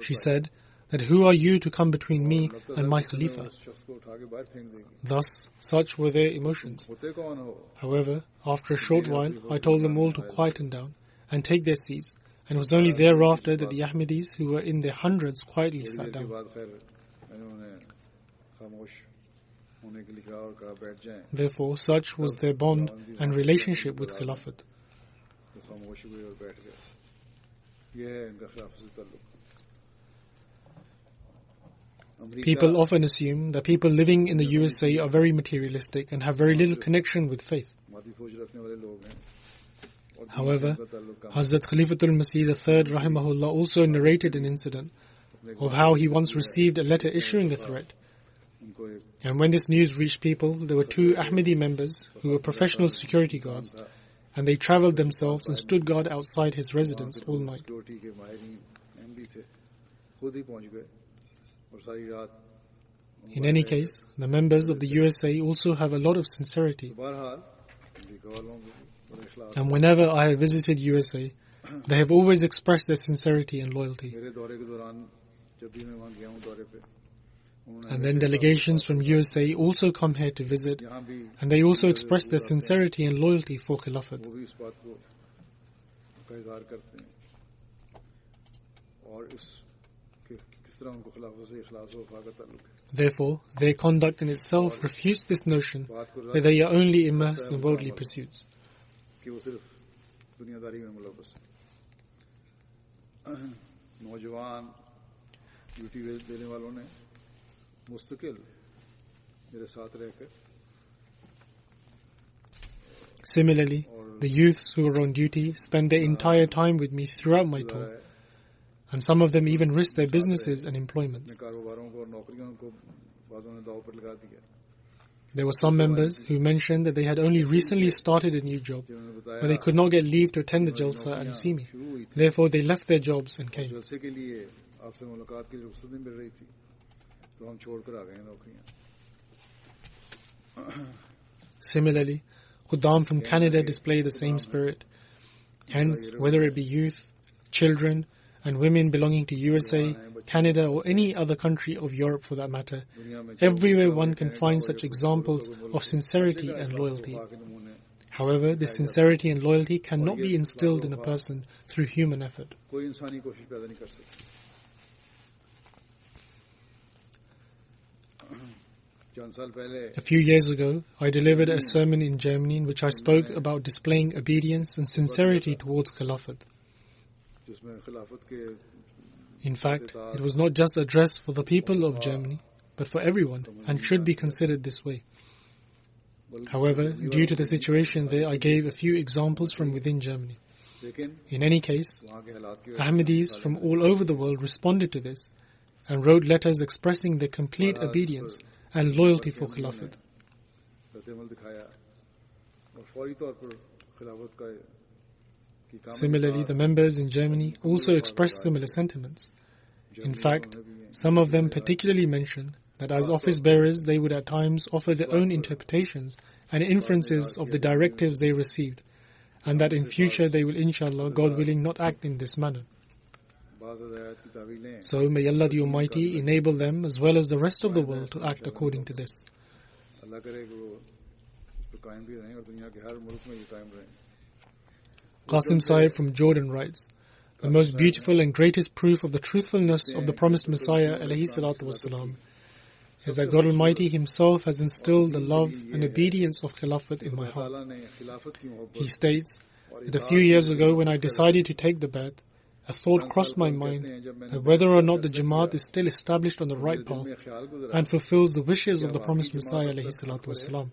She said that, "Who are you to come between me and my Khalifa?" Thus, such were their emotions. However, after a short while, I told them all to quieten down and take their seats, and it was only thereafter that the Ahmadis, who were in their hundreds, quietly sat down. Therefore, such was their bond and relationship with Khilafat. People often assume that people living in the USA are very materialistic and have very little connection with faith. However, Hazrat Khalifatul Masih III rahimahullah also narrated an incident of how he once received a letter issuing a threat. And when this news reached people, there were 2 Ahmadi members who were professional security guards, and they travelled themselves and stood guard outside his residence all night. In any case, the members of the USA also have a lot of sincerity. And whenever I have visited USA, they have always expressed their sincerity and loyalty. And then delegations from USA also come here to visit, and they also express their sincerity and loyalty for Khilafat. Therefore, their conduct in itself refutes this notion that they are only immersed in worldly pursuits. Similarly, the youths who are on duty spend their entire time with me throughout my tour, and some of them even risk their businesses and employments. There were some members who mentioned that they had only recently started a new job, but they could not get leave to attend the Jalsa and see me. Therefore, they left their jobs and came. Similarly, Khuddam from Canada display the same spirit. Hence, whether it be youth, children, and women belonging to USA, Canada, or any other country of Europe for that matter, everywhere one can find such examples of sincerity and loyalty. However, this sincerity and loyalty cannot be instilled in a person through human effort. A few years ago, I delivered a sermon in Germany in which I spoke about displaying obedience and sincerity towards Khilafat. In fact, it was not just addressed for the people of Germany, but for everyone, and should be considered this way. However, due to the situation there, I gave a few examples from within Germany. In any case, Ahmadis from all over the world responded to this and wrote letters expressing their complete obedience and loyalty for Khilafat. Similarly, the members in Germany also expressed similar sentiments. In fact, some of them particularly mentioned that as office bearers they would at times offer their own interpretations and inferences of the directives they received, and that in future they will, inshallah, God willing, not act in this manner. So may Allah the Almighty enable them as well as the rest of the world to act according to this. Qasim Sahib from Jordan writes, the most beautiful and greatest proof of the truthfulness of the promised Messiah ﷺ is that God Almighty Himself has instilled the love and obedience of Khilafat in my heart. He states that a few years ago when I decided to take the Bai'at, a thought crossed my mind that whether or not the Jamaat is still established on the right path and fulfills the wishes of the promised Messiah ﷺ.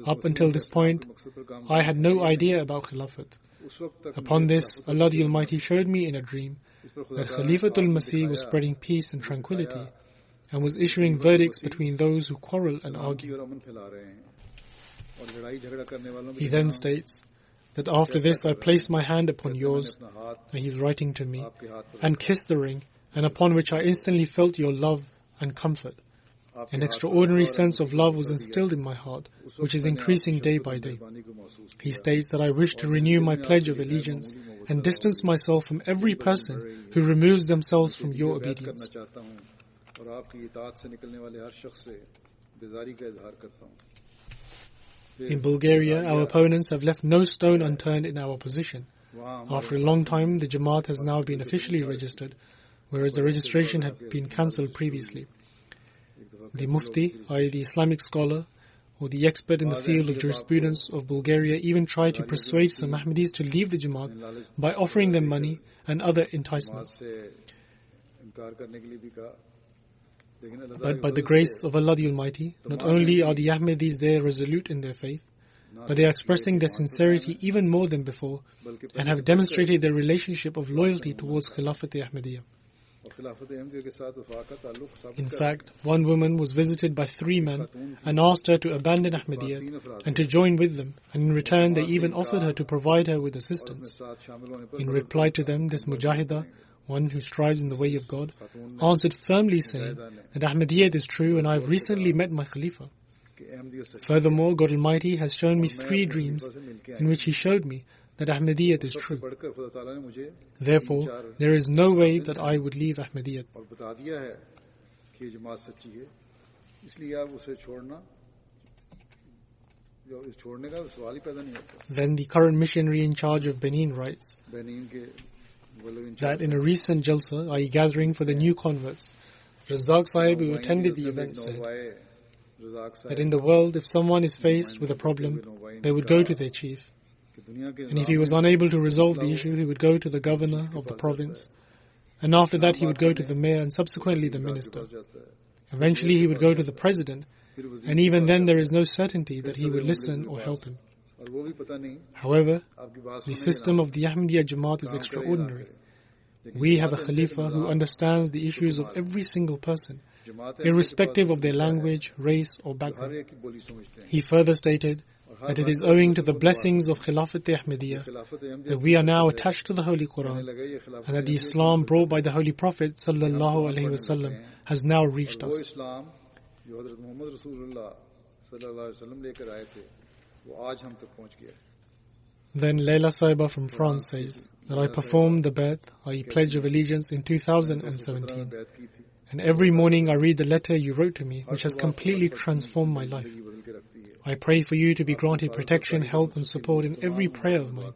Up until this point, I had no idea about Khilafat. Upon this, Allah the Almighty showed me in a dream that Khalifatul Masih was spreading peace and tranquility and was issuing verdicts between those who quarrel and argue. He then states that after this I placed my hand upon yours, and he's writing to me, and kissed the ring, and upon which I instantly felt your love and comfort. An extraordinary sense of love was instilled in my heart, which is increasing day by day. He states that I wish to renew my pledge of allegiance and distance myself from every person who removes themselves from your obedience. In Bulgaria, our opponents have left no stone unturned in our opposition. After a long time, the Jamaat has now been officially registered, whereas the registration had been cancelled previously. The Mufti, i.e. the Islamic scholar, or the expert in the field of jurisprudence of Bulgaria even tried to persuade some Ahmadis to leave the Jamaat by offering them money and other enticements. But by the grace of Allah the Almighty, not only are the Ahmadis there resolute in their faith, but they are expressing their sincerity even more than before and have demonstrated their relationship of loyalty towards Khilafat-e-Ahmadiyya. In fact, one woman was visited by 3 men and asked her to abandon Ahmadiyyat and to join with them, and in return they even offered her to provide her with assistance. In reply to them, this Mujahidah, one who strives in the way of God, answered firmly saying that Ahmadiyyat is true and I have recently met my Khalifa. Furthermore, God Almighty has shown me 3 dreams in which He showed me that Ahmadiyyat is true. Therefore, there is no way that I would leave Ahmadiyyat. Then the current missionary in charge of Benin writes that in a recent Jalsa, i.e. gathering for the new converts, Razak Sahib, who attended the event, said that in the world, if someone is faced with a problem, they would go to their chief. And if he was unable to resolve the issue, he would go to the governor of the province. And after that, he would go to the mayor and subsequently the minister. Eventually, he would go to the president. And even then, there is no certainty that he will listen or help him. However, the system of the Ahmadiyya Jamaat is extraordinary. We have a Khalifa who understands the issues of every single person, irrespective of their language, race or background. He further stated that it is owing to the blessings of Khilafat-e-Ahmadiyya that we are now attached to the Holy Quran and that the Islam brought by the Holy Prophet ﷺ has now reached us. Then Layla Saiba from France says that I performed the Bai'at, i.e. Pledge of Allegiance, in 2017. And every morning I read the letter you wrote to me, which has completely transformed my life. I pray for you to be granted protection, help and support in every prayer of mine.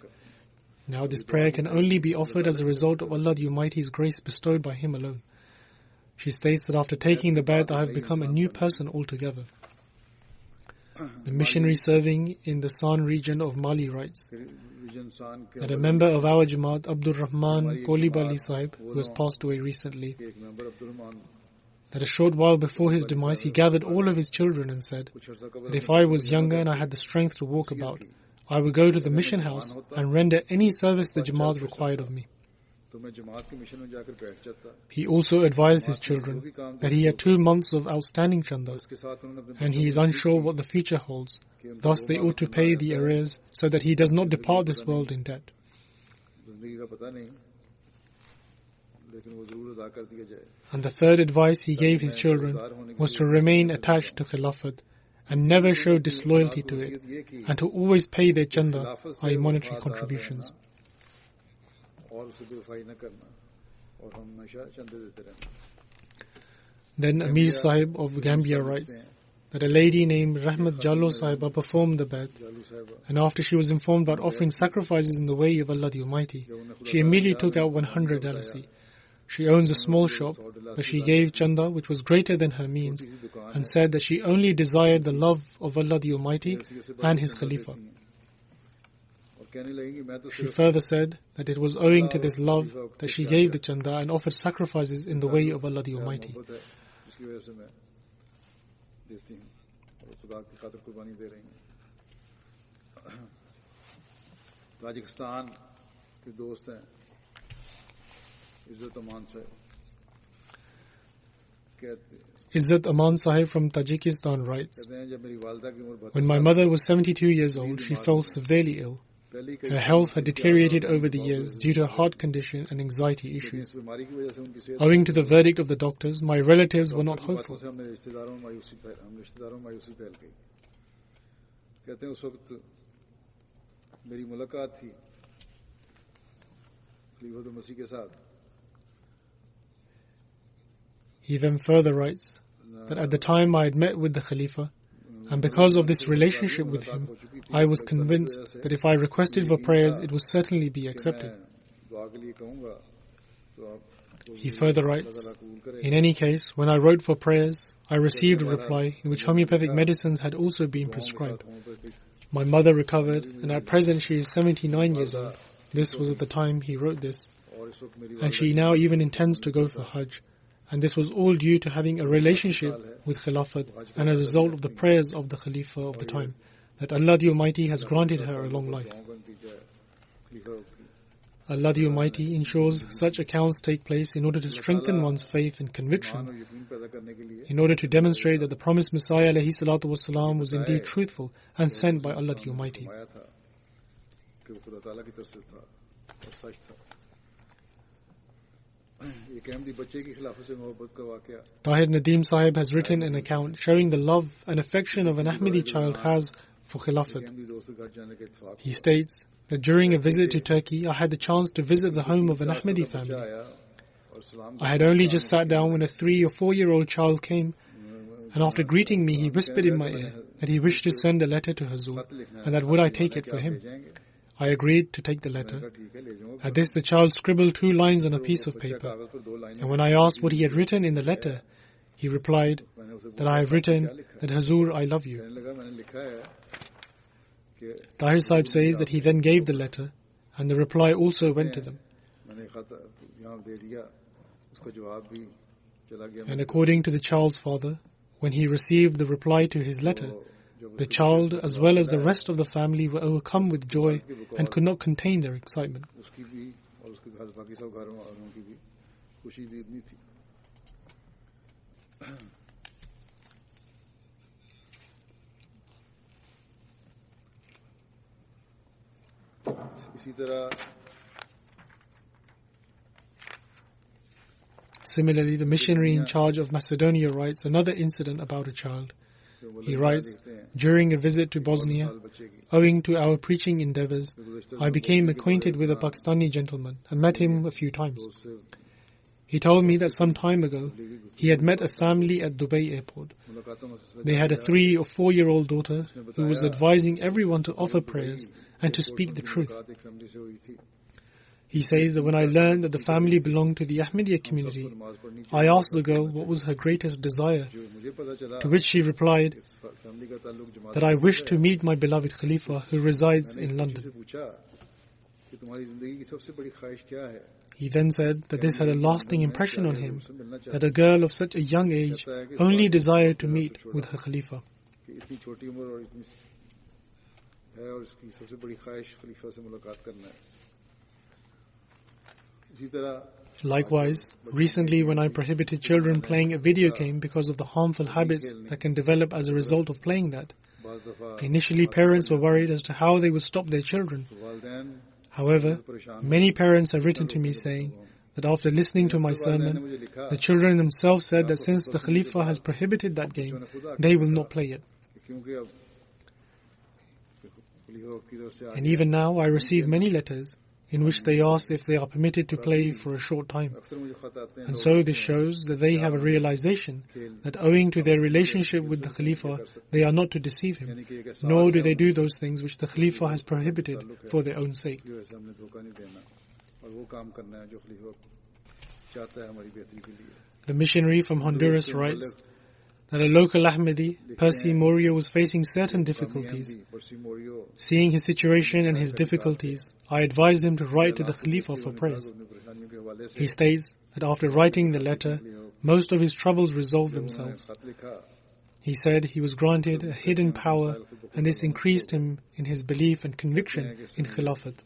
Now this prayer can only be offered as a result of Allah the Almighty's grace bestowed by Him alone. She states that after taking the Bai'at, I have become a new person altogether. The missionary serving in the San region of Mali writes that a member of our Jamaat, Abdul Rahman Kolibali Sahib, who has passed away recently, that a short while before his demise he gathered all of his children and said that if I was younger and I had the strength to walk about, I would go to the mission house and render any service the Jamaat required of me. He also advised his children that he had 2 months of outstanding chanda and he is unsure what the future holds. Thus they ought to pay the arrears so that he does not depart this world in debt. And the third advice he gave his children was to remain attached to Khilafat and never show disloyalty to it, and to always pay their chanda, i.e. monetary contributions. Then Amir Sahib of Gambia writes that a lady named Rahmat Jallo Sahiba performed the bed, and after she was informed about offering sacrifices in the way of Allah the Almighty, she immediately took out 100 LSE. She owns a small shop, but she gave chanda which was greater than her means, and said that she only desired the love of Allah the Almighty and His Khalifa. She further said that it was owing to this love that she gave the chanda and offered sacrifices in the way of Allah the Almighty. Izzat Aman Sahib from Tajikistan writes, when my mother was 72 years old, she fell severely ill. Her health had deteriorated over the years due to a heart condition and anxiety issues. Owing to the verdict of the doctors, my relatives were not hopeful. He then further writes that at the time I had met with the Khalifa, and because of this relationship with him, I was convinced that if I requested for prayers, it would certainly be accepted. He further writes, in any case, when I wrote for prayers, I received a reply in which homeopathic medicines had also been prescribed. My mother recovered, and at present she is 79 years old. This was at the time he wrote this. And she now even intends to go for Hajj. And this was all due to having a relationship with Khilafat and a result of the prayers of the Khalifa of the time, that Allah the Almighty has granted her a long life. Allah the Almighty ensures such accounts take place in order to strengthen one's faith and conviction, in order to demonstrate that the promised Messiah ﷺ was indeed truthful and sent by Allah the Almighty. Tahir Nadeem Sahib has written an account showing the love and affection of an Ahmadi child has for Khilafat. He states that during a visit to Turkey, I had the chance to visit the home of an Ahmadi family. I had only just sat down when a 3 or 4 year old child came, and after greeting me, he whispered in my ear that he wished to send a letter to Hazur, and that would I take it for him. I agreed to take the letter. At this, the child scribbled 2 lines on a piece of paper. And when I asked what he had written in the letter, he replied that I have written that Hazur, I love you. Tahir Sahib says that he then gave the letter, and the reply also went to them. And according to the child's father, when he received the reply to his letter, the child, as well as the rest of the family, were overcome with joy and could not contain their excitement. Similarly, the missionary in charge of Macedonia writes another incident about a child. He writes, during a visit to Bosnia, owing to our preaching endeavors, I became acquainted with a Pakistani gentleman and met him a few times. He told me that some time ago, he had met a family at Dubai airport. They had a 3 or 4 year old daughter who was advising everyone to offer prayers and to speak the truth. He says that when I learned that the family belonged to the Ahmadiyya community, I asked the girl what was her greatest desire, to which she replied that I wish to meet my beloved Khalifa who resides in London. तुम्हारी जिंदगी की सबसे बड़ी ख्वाहिश क्या है? He then said that this had a lasting impression on him, that a girl of such a young age only desired to meet with her Khalifa. कि इतनी छोटी उम्र और इतनी है और इसकी सबसे बड़ी ख्वाहिश खलीफा से मुलाकात करना है. इसी तरह Likewise, recently when I prohibited children playing a video game because of the harmful habits that can develop as a result of playing that, initially parents were worried as to how they would stop their children. However, many parents have written to me saying that after listening to my sermon, the children themselves said that since the Khalifa has prohibited that game, they will not play it. And even now I receive many letters in which they ask if they are permitted to play for a short time. And so this shows that they have a realization that owing to their relationship with the Khalifa, they are not to deceive him, nor do they do those things which the Khalifa has prohibited for their own sake. The missionary from Honduras writes that a local Ahmadi, Percy Morio, was facing certain difficulties. Seeing his situation and his difficulties, I advised him to write to the Khalifa for prayers. He states that after writing the letter, most of his troubles resolved themselves. He said he was granted a hidden power, and this increased him in his belief and conviction in Khilafat.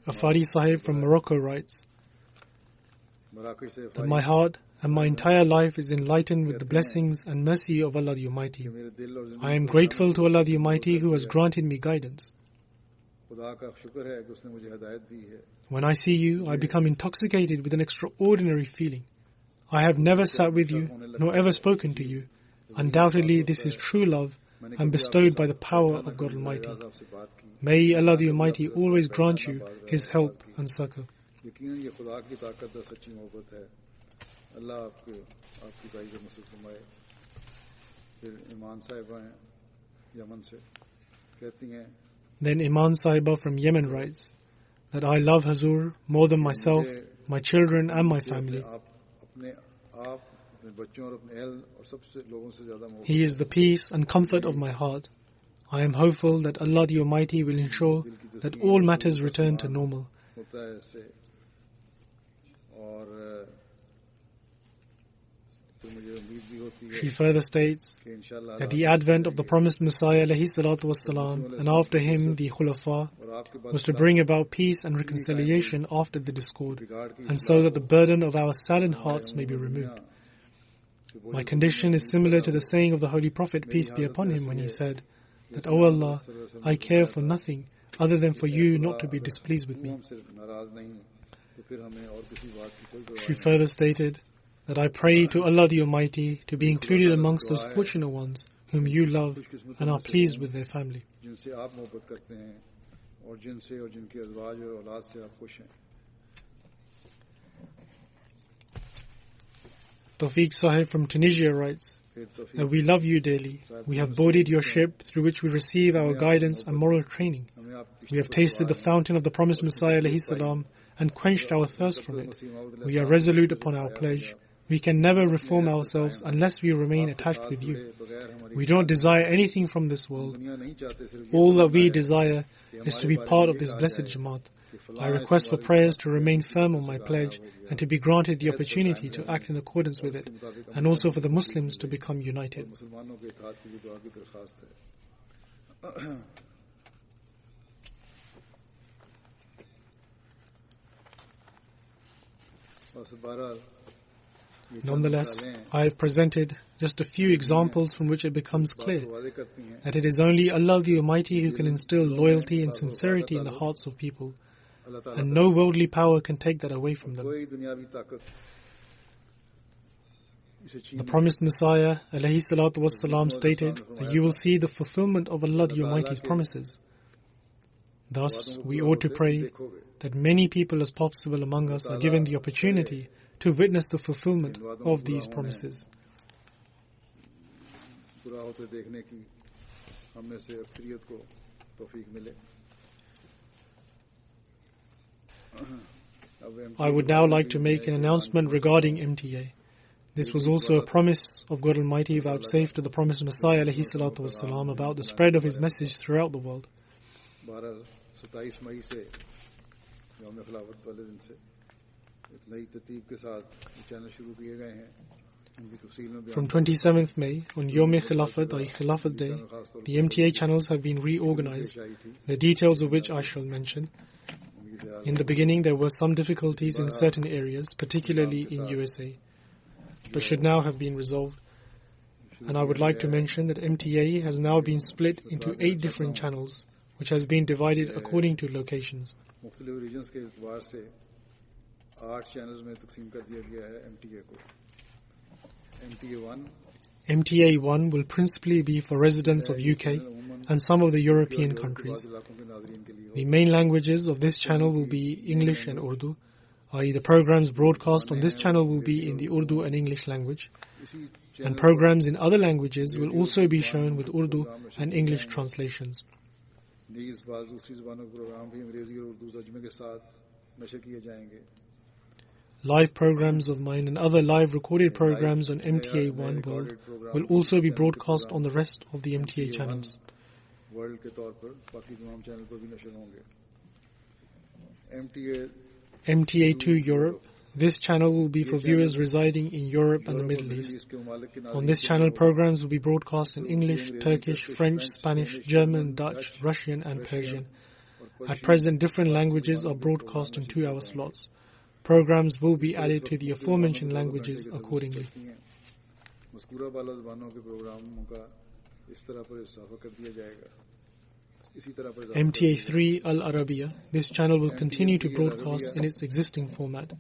Afari Sahib from Morocco writes that my heart and my entire life is enlightened with the blessings and mercy of Allah the Almighty. I am grateful to Allah the Almighty who has granted me guidance. When I see you, I become intoxicated with an extraordinary feeling. I have never sat with you, nor ever spoken to you. Undoubtedly, this is true love and bestowed by the power of God Almighty. May Allah the Almighty always grant you His help and succor. यकीनन ये खुदा की ताकत दा सच्ची मोहब्बत है. अल्लाह आपकी भाई को नसीब फरमाए. फिर ईमान साहिबा हैं यमन से, कहती हैं. Then Iman Sahiba from Yemen writes that I love Hazur more than myself, my children and my family. He is the peace and comfort of my heart. I am hopeful that Allah the Almighty will ensure that all matters return to normal. She further states that the advent of the promised Messiah ﷺ, and after him the Khulafa, was to bring about peace and reconciliation after the discord, and so that the burden of our saddened hearts may be removed. My condition is similar to the saying of the Holy Prophet, peace be upon him, when he said that, O Allah, I care for nothing other than for you not to be displeased with me. She further stated that I pray to Allah the Almighty to be included amongst those fortunate ones whom you love and are pleased with their family. Tawfiq Sahib from Tunisia writes that we love you dearly. We have boarded your ship through which we receive our guidance and moral training. We have tasted the fountain of the promised Messiah ﷺ and quenched our thirst from it. We are resolute upon our pledge. We can never reform ourselves unless we remain attached with you. We do not desire anything from this world. All that we desire is to be part of this blessed Jamaat. I request for prayers to remain firm on my pledge and to be granted the opportunity to act in accordance with it, and also for the Muslims to become united. Nonetheless, I have presented just a few examples from which it becomes clear that it is only Allah the Almighty who can instill loyalty and sincerity in the hearts of people, and no worldly power can take that away from them. The promised Messiah ﷺ stated that you will see the fulfillment of Allah the Almighty's promises. Thus, we ought to pray that many people as possible among us are given the opportunity to witness the fulfillment of these promises. I would now like to make an announcement regarding MTA. This was also a promise of God Almighty vouchsafed to the promised Messiah ﷺ about the spread of his message throughout the world. From 27th May, on Yom Khilafat, i.e. Khilafat Day, the MTA channels have been reorganized, the details of which I shall mention. In the beginning, there were some difficulties in certain areas, particularly in USA, but should now have been resolved. And I would like to mention that MTA has now been split into 8 different channels, which has been divided according to locations. MTA 1 will principally be for residents of UK and some of the European countries. The main languages of this channel will be English and Urdu, i.e. the programs broadcast on this channel will be in the Urdu and English language, and programs in other languages will also be shown with Urdu and English translations. Live programs of mine and other live recorded programs on MTA One World will also be broadcast on the rest of the MTA channels. MTA 2 Europe. This channel will be for viewers residing in Europe and the Middle East. On this channel, programs will be broadcast in English, Turkish, French, Spanish, German, Dutch, Russian and Persian. At present, different languages are broadcast in 2-hour slots. Programs will be added to the aforementioned languages accordingly. MTA 3 Al Arabiya. This channel will continue to broadcast in its existing format,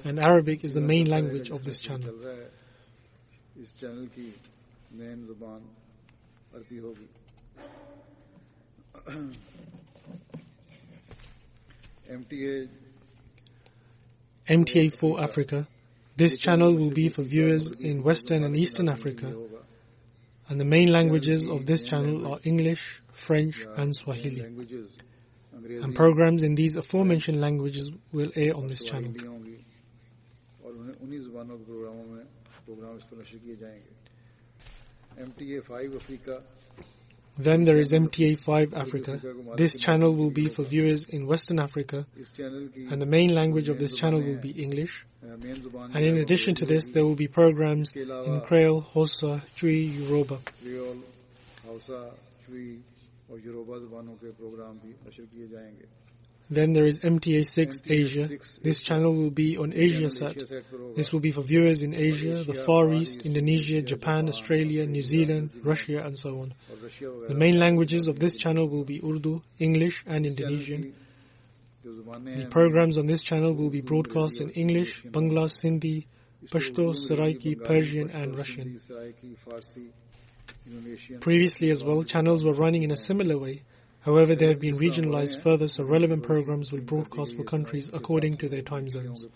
and Arabic is the main language of this channel. MTA 4 Africa. This channel will be for viewers in Western and Eastern Africa, and the main languages of this channel are English, French and Swahili. And programs in these aforementioned languages will air on this channel. Then there is MTA 5 Africa. This channel will be for viewers in Western Africa, and the main language of this channel will be English. And in addition to this, there will be programs in Creole, Hausa, Chui, Yoruba. Then there is MTA 6 Asia. This channel will be on AsiaSat. This will be for viewers in Asia, the Far East, Indonesia, Japan, Australia, New Zealand, Russia and so on. The main languages of this channel will be Urdu, English and Indonesian. The programs on this channel will be broadcast in English, Bangla, Sindhi, Pashto, Saraiki, Persian and Russian. Previously as well, channels were running in a similar way. However, they have been regionalized further, so relevant programs will broadcast for countries according to their time zones.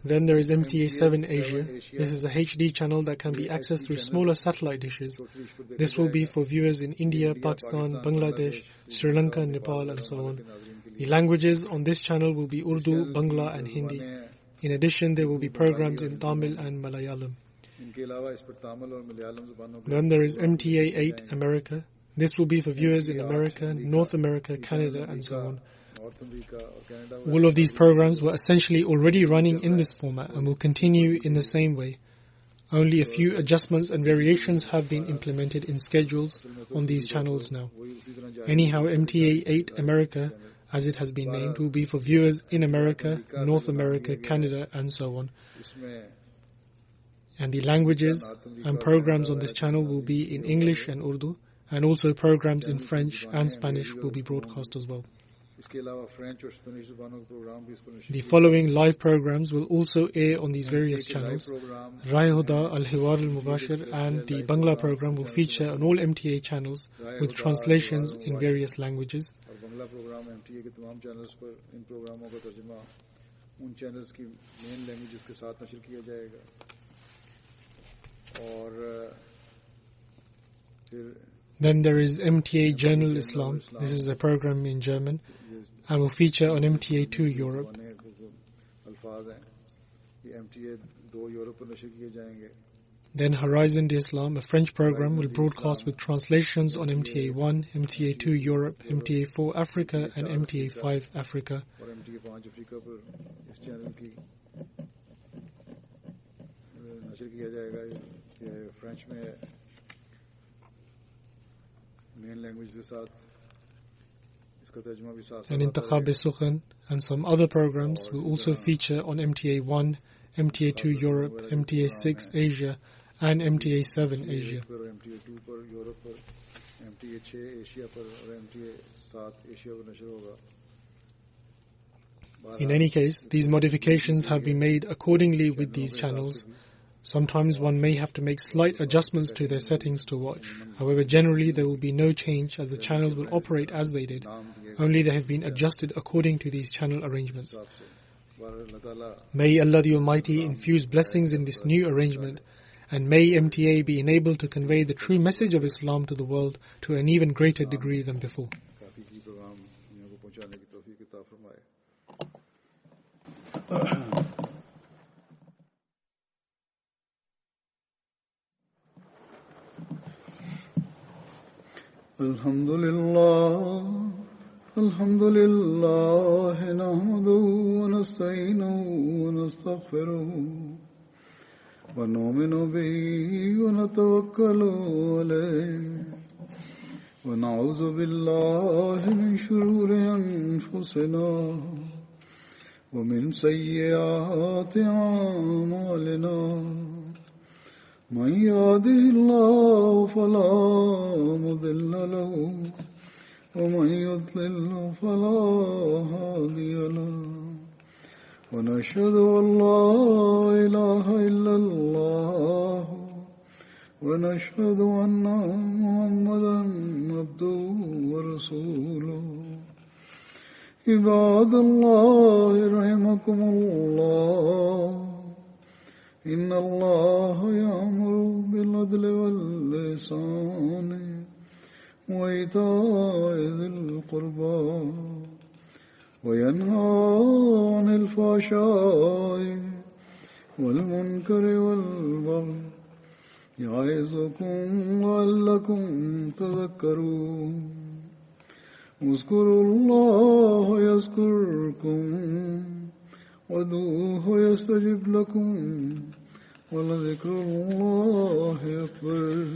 Then there is MTA 7 Asia. This is a HD channel that can be accessed through smaller satellite dishes. This will be for viewers in India, Pakistan, Bangladesh, Sri Lanka, Nepal and so on. The languages on this channel will be Urdu, Bangla and Hindi. In addition, there will be programs in Tamil and Malayalam. Then there is MTA 8 America. This will be for viewers in America, North America, Canada and so on. All of these programs were essentially already running in this format and will continue in the same way. Only a few adjustments and variations have been implemented in schedules on these channels now. Anyhow, MTA 8 America, as it has been named, will be for viewers in America, North America, Canada and so on. And the languages and programs on this channel will be in English and Urdu, and also programs in French and Spanish will be broadcast as well. The following live programs will also air on these various channels. Rai Huda, Al-Hiwar Al-Mubashir and the Bangla program will feature on all MTA channels with translations in various languages. Then there is MTA Journal Islam. This is a program in German and will feature on MTA 2 Europe. Then Horizon to Islam, a French program, will broadcast with translations on MTA1, MTA2 Europe, MTA4 Africa, and MTA5 Africa. And Intikhab Sukhan and some other programs will also feature on MTA1, MTA2 Europe, MTA6 Asia, and MTA7 Asia. In any case, these modifications have been made accordingly with these channels. Sometimes one may have to make slight adjustments to their settings to watch. However, generally there will be no change as the channels will operate as they did. Only they have been adjusted according to these channel arrangements. May Allah the Almighty infuse blessings in this new arrangement, and may MTA be enabled to convey the true message of Islam to the world to an even greater degree than before. Alhamdulillah, alhamdulillah, nahmaduhu wa nasta'inuhu wa nastaghfiruhu wa nu'minu bihi wa natawakkalu alayhi wa na'udhu billahi min shururi anfusina wa min sayyiati a'malina. من يهده الله فلا مضل له ومن يضلل فلا هادي له ونشهد أن لا إله إلا الله ونشهد أن محمدا عبده ورسوله عباد الله رحمكم الله إن الله يأمر بالعدل والإحسان وإيتاء ذي القربى وينهى عن الفحشاء والمنكر والبغي يعظكم لعلكم تذكرون اذكروا الله يذكركم وادعوه يستجب لكم ولذكر الله أكبر.